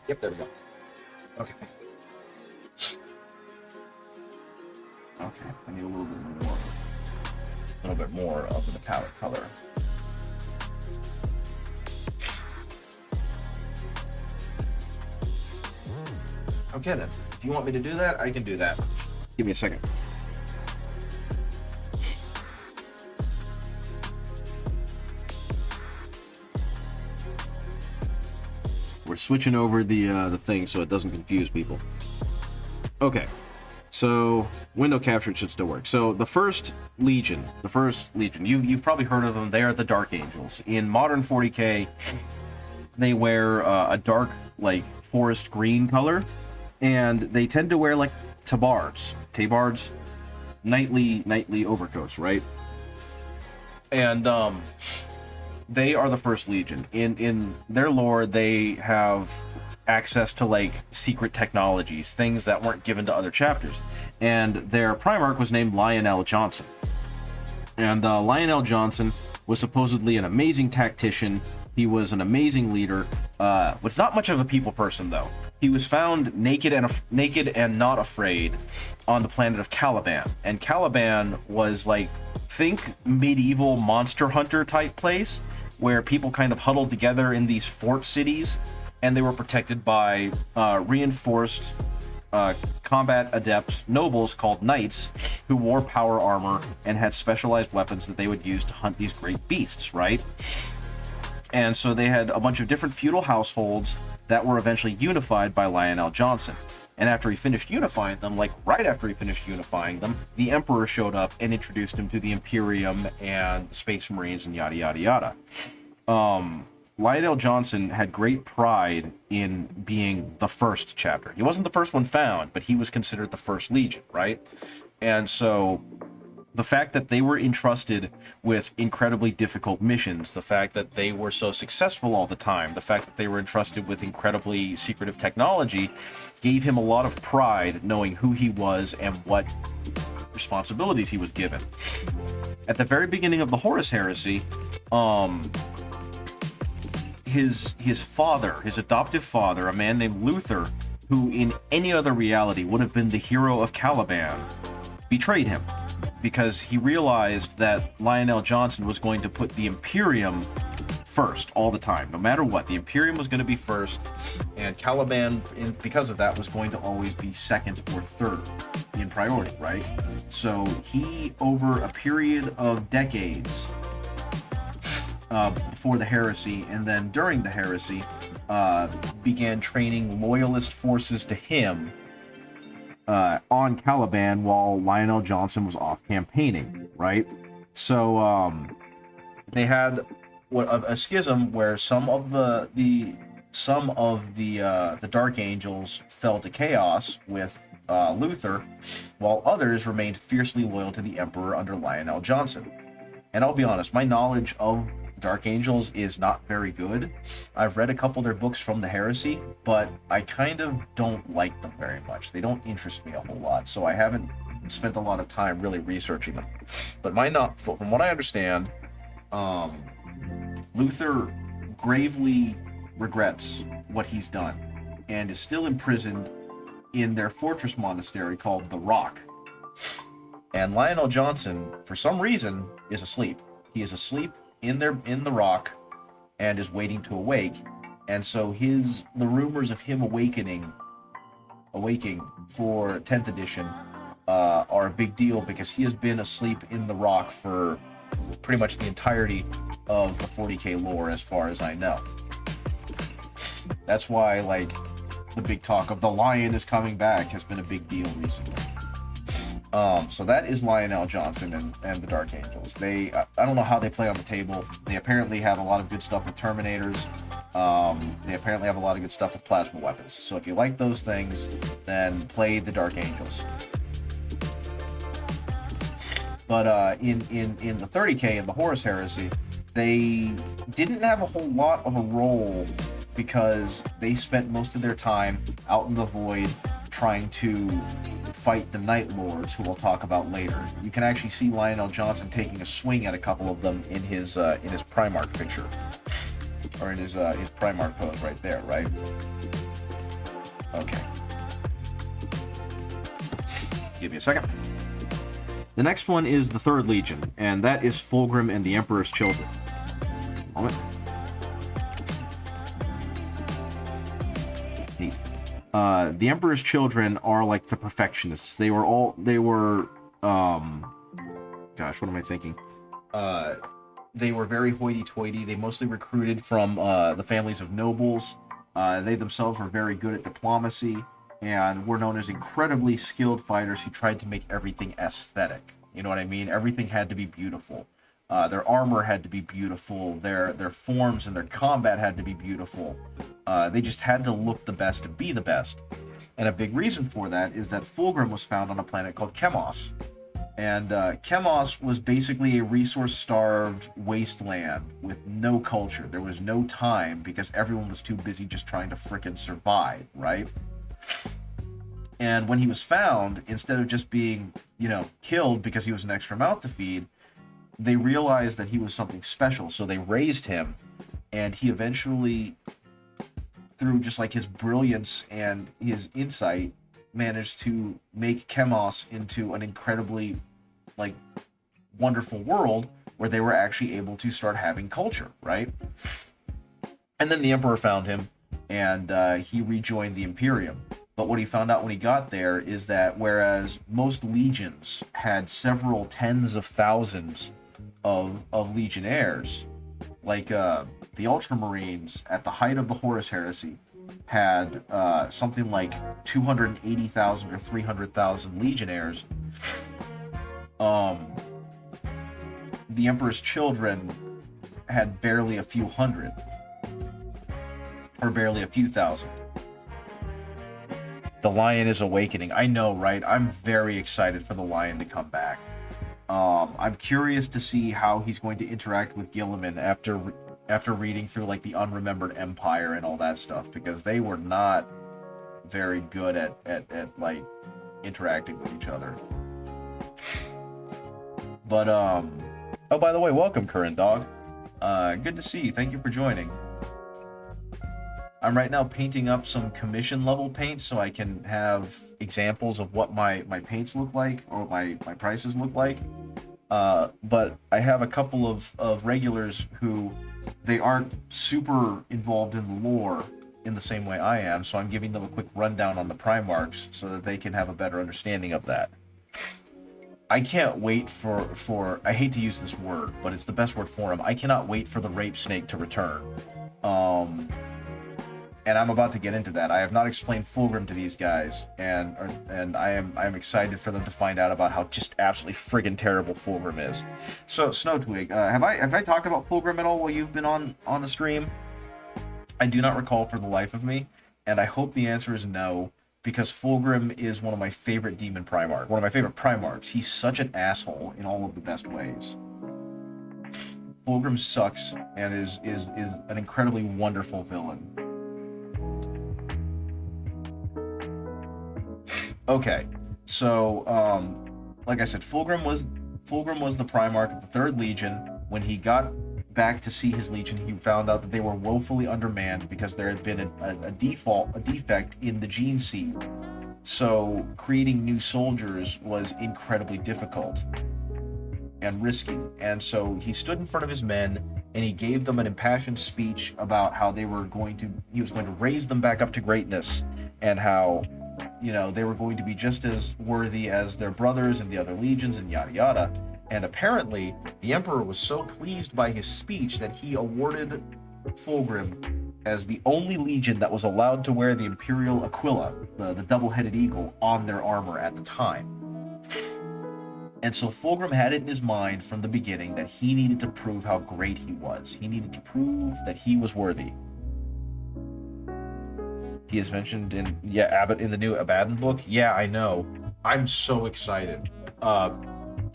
Yep, there we go. Okay. Okay, I need a little bit more. A little bit more of the metallic color. Okay then, if you want me to do that, I can do that. Give me a second. We're switching over the thing so it doesn't confuse people. Okay, so window capture should still work. So the first Legion, you've probably heard of them. They are the Dark Angels. In modern 40k, they wear a dark, like, forest green color. And they tend to wear like tabards, nightly overcoats, right? And they are the first Legion. In their lore, they have access to like secret technologies, things that weren't given to other chapters. And their Primarch was named Lionel Johnson. And Lionel Johnson was supposedly an amazing tactician. He was an amazing leader. Was not much of a people person though. He was found naked and not afraid on the planet of Caliban. And Caliban was like, think medieval Monster Hunter type place where people kind of huddled together in these fort cities, and they were protected by reinforced combat adept nobles called knights who wore power armor and had specialized weapons that they would use to hunt these great beasts, right? And so they had a bunch of different feudal households that were eventually unified by Lionel Johnson. And after he finished unifying them, like right after he finished unifying them, the Emperor showed up and introduced him to the Imperium and the Space Marines and yada yada yada. Lionel Johnson had great pride in being the first chapter. He wasn't the first one found, but he was considered the first Legion, right? And so the fact that they were entrusted with incredibly difficult missions, the fact that they were so successful all the time, the fact that they were entrusted with incredibly secretive technology gave him a lot of pride knowing who he was and what responsibilities he was given. At the very beginning of the Horus Heresy, his father, his adoptive father, a man named Luther, who in any other reality would have been the hero of Caliban, betrayed him. Because he realized that Lionel Johnson was going to put the Imperium first all the time. No matter what, the Imperium was going to be first, and Caliban, because of that, was going to always be second or third in priority, right? So he, over a period of decades, before the heresy and then during the heresy, began training loyalist forces to him on Caliban while Lionel Johnson was off campaigning, right? So they had a schism where some of the Dark Angels fell to chaos with Luther, while others remained fiercely loyal to the Emperor under Lionel Johnson. And I'll be honest, my knowledge of Dark Angels is not very good. I've read a couple of their books from the Heresy, but I kind of don't like them very much. They don't interest me a whole lot, so I haven't spent a lot of time really researching them. But from what I understand, Luther gravely regrets what he's done and is still imprisoned in their fortress monastery called the Rock. And Lionel Johnson, for some reason, is asleep. He is asleep in the Rock and is waiting to awake. And so the rumors of him awaking for 10th edition are a big deal, because he has been asleep in the Rock for pretty much the entirety of the 40k lore, as far as I know. That's why, like, the big talk of the Lion is coming back has been a big deal recently. So that is Lionel Johnson and the Dark Angels. I don't know how they play on the table. They apparently have a lot of good stuff with Terminators. They apparently have a lot of good stuff with plasma weapons. So if you like those things, then play the Dark Angels. But in the 30k and the Horus Heresy, they didn't have a whole lot of a role, because they spent most of their time out in the void trying to fight the Night Lords, who we'll talk about later. You can actually see Lionel Johnson taking a swing at a couple of them in his Primarch picture, or in his Primarch pose right there, right? Okay. Give me a second. The next one is the Third Legion, and that is Fulgrim and the Emperor's Children. Moment. Neat. The Emperor's Children are like the perfectionists. They were gosh, what am I thinking? They were very hoity-toity. They mostly recruited from the families of nobles. They themselves were very good at diplomacy, and were known as incredibly skilled fighters who tried to make everything aesthetic. You know what I mean? Everything had to be beautiful. Their armor had to be beautiful. Their forms and their combat had to be beautiful. They just had to look the best to be the best. And a big reason for that is that Fulgrim was found on a planet called Chemos. And Chemos was basically a resource-starved wasteland with no culture. There was no time, because everyone was too busy just trying to frickin' survive, right? And when he was found, instead of just being, killed because he was an extra mouth to feed, they realized that he was something special. So they raised him, and he eventually, through just like his brilliance and his insight, managed to make Chemos into an incredibly, wonderful world where they were actually able to start having culture, right? And then the Emperor found him, and he rejoined the Imperium. But what he found out when he got there is that whereas most legions had several tens of thousands of legionnaires, like the Ultramarines at the height of the Horus Heresy had something like 280,000 or 300,000 legionnaires, the Emperor's Children had barely a few hundred, or barely a few thousand. The Lion is awakening. I know, right? I'm very excited for the Lion to come back. I'm curious to see how he's going to interact with Gilliman after reading through the Unremembered Empire and all that stuff, because they were not very good at interacting with each other. But oh, by the way, welcome, Current Dog. Good to see you. Thank you for joining. I'm right now painting up some commission level paint so I can have examples of what my paints look like, or my prices look like. But I have a couple of regulars who, they aren't super involved in the lore in the same way I am, so I'm giving them a quick rundown on the Primarchs so that they can have a better understanding of that. I can't wait for I hate to use this word, but it's the best word for him. I cannot wait for the Rape Snake to return. and I'm about to get into that. I have not explained Fulgrim to these guys, and I am excited for them to find out about how just absolutely friggin' terrible Fulgrim is. So Snowtwig, have I talked about Fulgrim at all while you've been on the stream? I do not recall for the life of me, and I hope the answer is no, because Fulgrim is one of my favorite demon Primarch, one of my favorite Primarchs. He's such an asshole in all of the best ways. Fulgrim sucks and is an incredibly wonderful villain. Okay, so like I said, Fulgrim was the Primarch of the 3rd Legion. When he got back to see his Legion, he found out that they were woefully undermanned because there had been a defect in the gene seed. So creating new soldiers was incredibly difficult and risky. And so he stood in front of his men and he gave them an impassioned speech about how he was going to raise them back up to greatness, and how, you know, they were going to be just as worthy as their brothers and the other legions and yada yada. And apparently the Emperor was so pleased by his speech that he awarded Fulgrim as the only legion that was allowed to wear the Imperial Aquila, the double-headed eagle, on their armor at the time. And so Fulgrim had it in his mind from the beginning that he needed to prove how great he was. He needed to prove that he was worthy. He is mentioned in Abbott in the new Abaddon book. Yeah, I know. I'm so excited.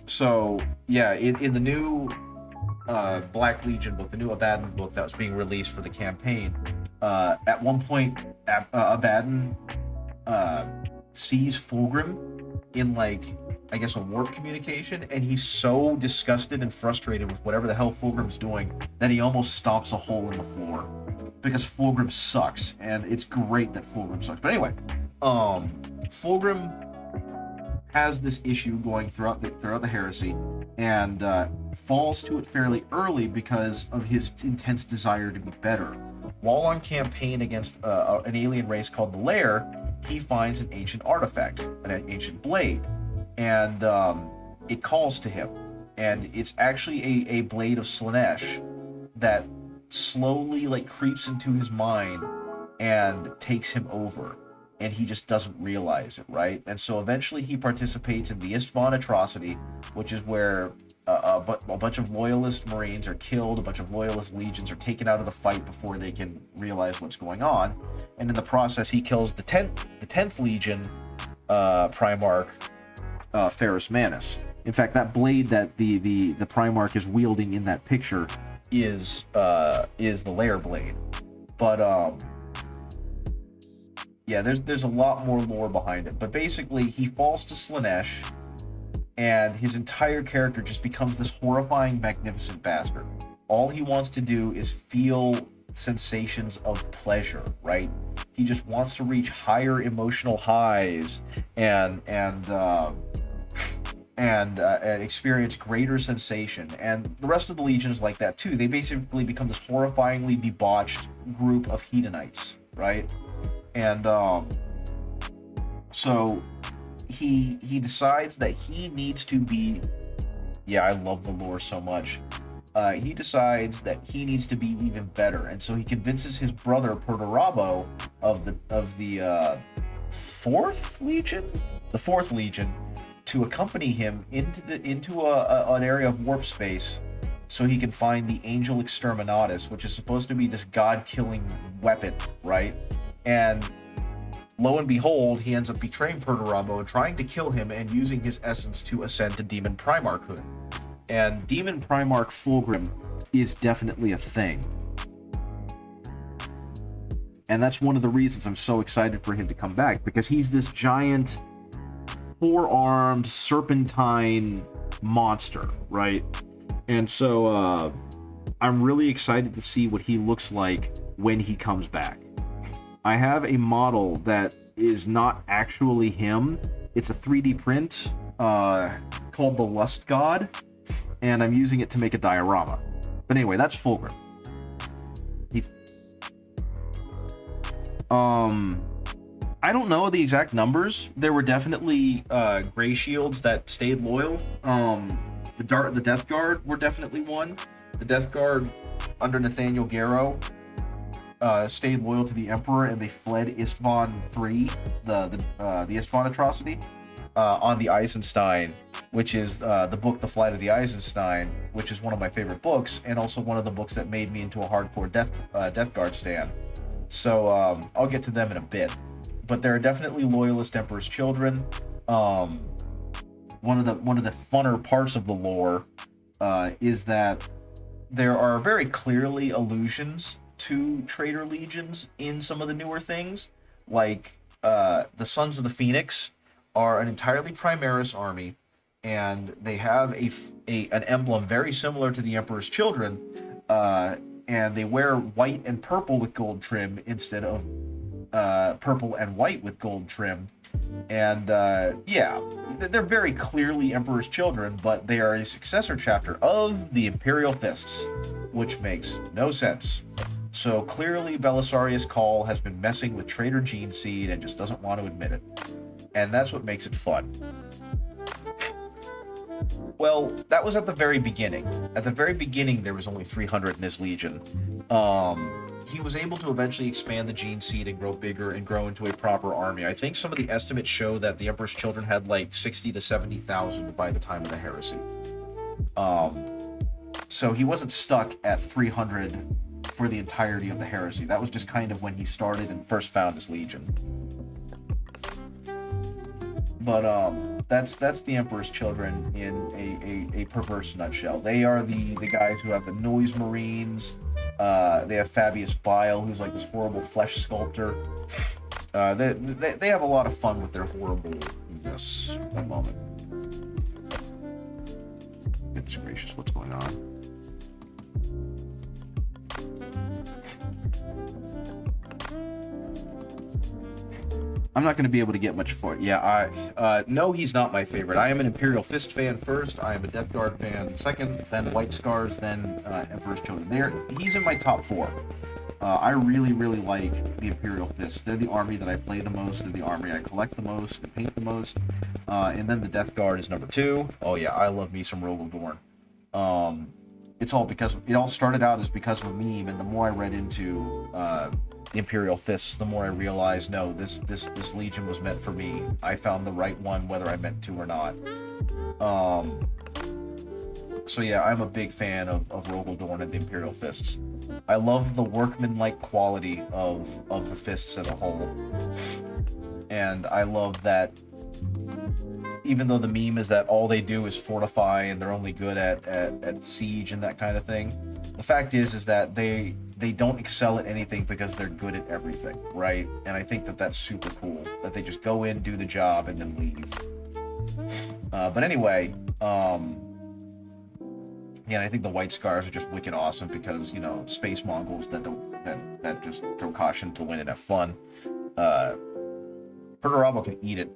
So yeah, in the new Black Legion book, the new Abaddon book that was being released for the campaign, at one point Abaddon sees Fulgrim in, like, I guess, a warp communication, and he's so disgusted and frustrated with whatever the hell Fulgrim's doing that he almost stomps a hole in the floor, because Fulgrim sucks, and it's great that Fulgrim sucks. But anyway, Fulgrim has this issue going throughout the heresy, and falls to it fairly early because of his intense desire to be better. While on campaign against an alien race called the Lair, he finds an ancient artifact, an ancient blade, and it calls to him. And it's actually a blade of Slaanesh that slowly, like, creeps into his mind and takes him over. And he just doesn't realize it, right? And so eventually he participates in the Istvan atrocity, which is where a bunch of loyalist Marines are killed, a bunch of loyalist legions are taken out of the fight before they can realize what's going on. And in the process, he kills the 10th Legion Primarch, Ferrus Manus. In fact, that blade that the Primarch is wielding in that picture is the Lair blade. But yeah, there's a lot more lore behind it. But basically, he falls to Slaanesh, and his entire character just becomes this horrifying, magnificent bastard. All he wants to do is feel sensations of pleasure, right? He just wants to reach higher emotional highs and experience greater sensation. And the rest of the Legion is like that too. They basically become this horrifyingly debauched group of hedonites, right? And so he decides that he needs to be, yeah, I love the lore so much. He decides that he needs to be even better, and so he convinces his brother Perturabo of the fourth legion, to accompany him into an area of warp space, so he can find the Angel Exterminatus, which is supposed to be this god-killing weapon, right? And lo and behold, he ends up betraying Perturabo, trying to kill him, and using his essence to ascend to Demon Primarchhood. And Demon Primarch Fulgrim is definitely a thing. And that's one of the reasons I'm so excited for him to come back, because he's this giant, four-armed, serpentine monster, right? And so I'm really excited to see what he looks like when he comes back. I have a model that is not actually him. It's a 3D print called the Lust God, and I'm using it to make a diorama. But anyway, that's Fulgrim. I don't know the exact numbers. There were definitely Gray Shields that stayed loyal. The Death Guard were definitely one. The Death Guard under Nathaniel Garrow stayed loyal to the Emperor, and they fled Istvan III, the Istvan atrocity, on the Eisenstein, which is the book The Flight of the Eisenstein, which is one of my favorite books, and also one of the books that made me into a hardcore Death Guard stan. So I'll get to them in a bit. But there are definitely loyalist Emperor's children. One of the funner parts of the lore is that there are very clearly allusions to traitor legions in some of the newer things. Like the Sons of the Phoenix are an entirely Primaris army, and they have an emblem very similar to the Emperor's Children, and they wear white and purple with gold trim instead of purple and white with gold trim. And yeah, they're very clearly Emperor's Children, but they are a successor chapter of the Imperial Fists, which makes no sense. So clearly Belisarius Cawl has been messing with traitor Gene Seed and just doesn't want to admit it. And that's what makes it fun. Well, that was at the very beginning. At the very beginning, there was only 300 in his legion. He was able to eventually expand the Gene Seed and grow bigger and grow into a proper army. I think some of the estimates show that the Emperor's Children had like 60 to 70,000 by the time of the heresy. So he wasn't stuck at 300 for the entirety of the heresy. That was just kind of when he started and first found his legion. But that's the Emperor's Children in a perverse nutshell. They are the guys who have the Noise Marines. They have Fabius Bile, who's like this horrible flesh sculptor. They have a lot of fun with their horribleness. One moment. Goodness gracious, what's going on? I'm not going to be able to get much for it. Yeah, no, he's not my favorite. I am an Imperial Fist fan first. I am a Death Guard fan second, then White Scars, then Emperor's Children. He's in my top 4. I really, really like the Imperial Fists. They're the army that I play the most. They're the army I collect the most and paint the most. And then the Death Guard is number 2. Oh yeah, I love me some Rogel Dorn. It's all because it all started out as because of a meme, and the more I read into the Imperial Fists, the more I realized, no, this legion was meant for me. I found the right one, whether I meant to or not. So yeah, I'm a big fan of Rogel Dorn and the Imperial Fists. I love the workmanlike quality of the Fists as a whole. And I love that even though the meme is that all they do is fortify and they're only good at siege and that kind of thing, the fact is that they don't excel at anything because they're good at everything, right? And I think that that's super cool, that they just go in, do the job, and then leave. But anyway, yeah, I think the White Scars are just wicked awesome because, you know, space Mongols that just throw caution to win and have fun. Perturabo can eat it.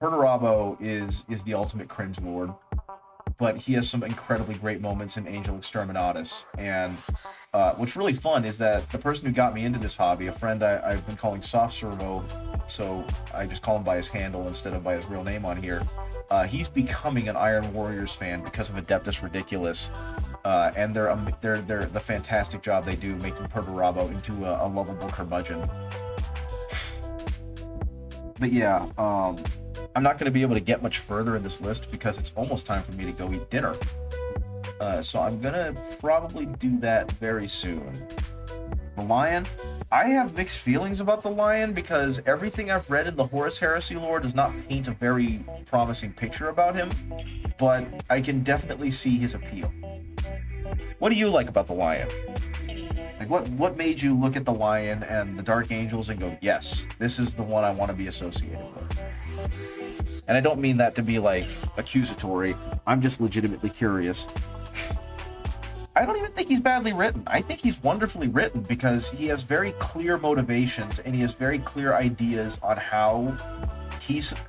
Perturabo is the ultimate cringe lord, but he has some incredibly great moments in Angel Exterminatus. And what's really fun is that the person who got me into this hobby, a friend I've been calling Soft Servo, so I just call him by his handle instead of by his real name on here, he's becoming an Iron Warriors fan because of Adeptus Ridiculous, and they're the fantastic job they do making Perturabo into a lovable curmudgeon. But yeah, I'm not going to be able to get much further in this list because it's almost time for me to go eat dinner. So I'm going to probably do that very soon. The Lion, I have mixed feelings about the Lion because everything I've read in the Horus Heresy lore does not paint a very promising picture about him, but I can definitely see his appeal. What do you like about the Lion? Like, what made you look at the Lion and the Dark Angels and go, yes, this is the one I want to be associated with? And I don't mean that to be, like, accusatory. I'm just legitimately curious. I don't even think he's badly written. I think he's wonderfully written because he has very clear motivations and he has very clear ideas on how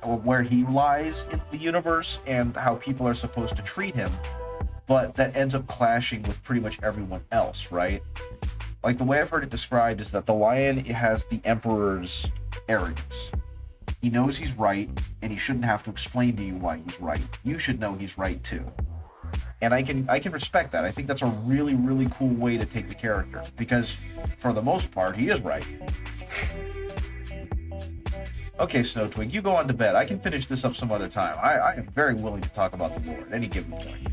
or where he lies in the universe and how people are supposed to treat him. But that ends up clashing with pretty much everyone else, right? Like, the way I've heard it described is that the Lion has the Emperor's arrogance. He knows he's right, and he shouldn't have to explain to you why he's right. You should know he's right, too. And I can respect that. I think that's a really, really cool way to take the character, because for the most part, he is right. Okay, Snowtwig, you go on to bed. I can finish this up some other time. I am very willing to talk about the lore at any given point.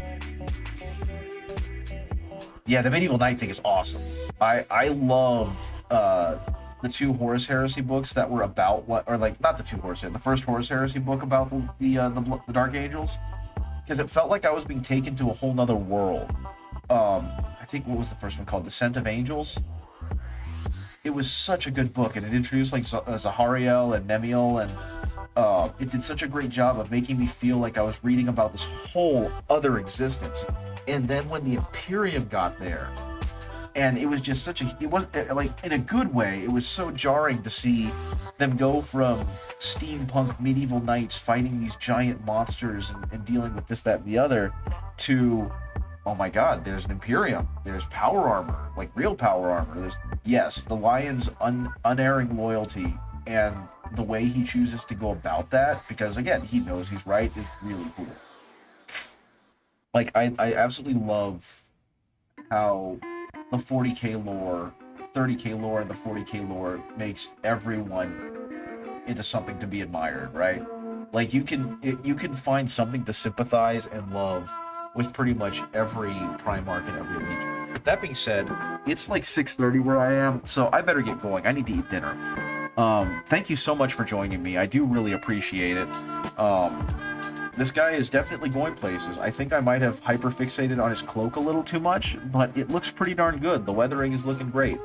Yeah, the Medieval Knight thing is awesome. I loved the two Horus Heresy books that were about what, or like not the two Horus, the first Horus Heresy book about the Dark Angels, because it felt like I was being taken to a whole nother world. I think what was the first one called? Descent of Angels. It was such a good book, and it introduced like Zahariel and Nemiel, and it did such a great job of making me feel like I was reading about this whole other existence. And then when the Imperium got there, and it was just such a, it was like in a good way, it was so jarring to see them go from steampunk medieval knights fighting these giant monsters and dealing with this, that, and the other, to, oh my god, there's an Imperium, there's power armor, like real power armor. There's, yes, the Lion's unerring loyalty, and the way he chooses to go about that, because again, he knows he's right, is really cool. Like, I absolutely love how the 40k lore, 30k lore, and the 40k lore makes everyone into something to be admired, right? Like, you can find something to sympathize and love with pretty much every Primarch and every Legion. That being said, it's like 6:30 where I am, so I better get going. I need to eat dinner. Thank you so much for joining me. I do really appreciate it. This guy is definitely going places. I think I might have hyperfixated on his cloak a little too much, but it looks pretty darn good. The weathering is looking great.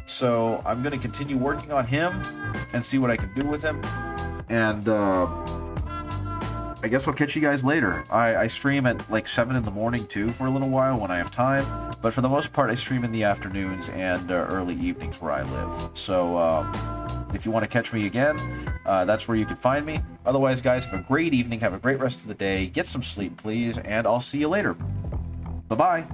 So I'm going to continue working on him and see what I can do with him. And I guess I'll catch you guys later. I stream at like 7 in the morning too for a little while when I have time. But for the most part, I stream in the afternoons and early evenings where I live. So if you want to catch me again, that's where you can find me. Otherwise, guys, have a great evening. Have a great rest of the day. Get some sleep, please. And I'll see you later. Bye-bye.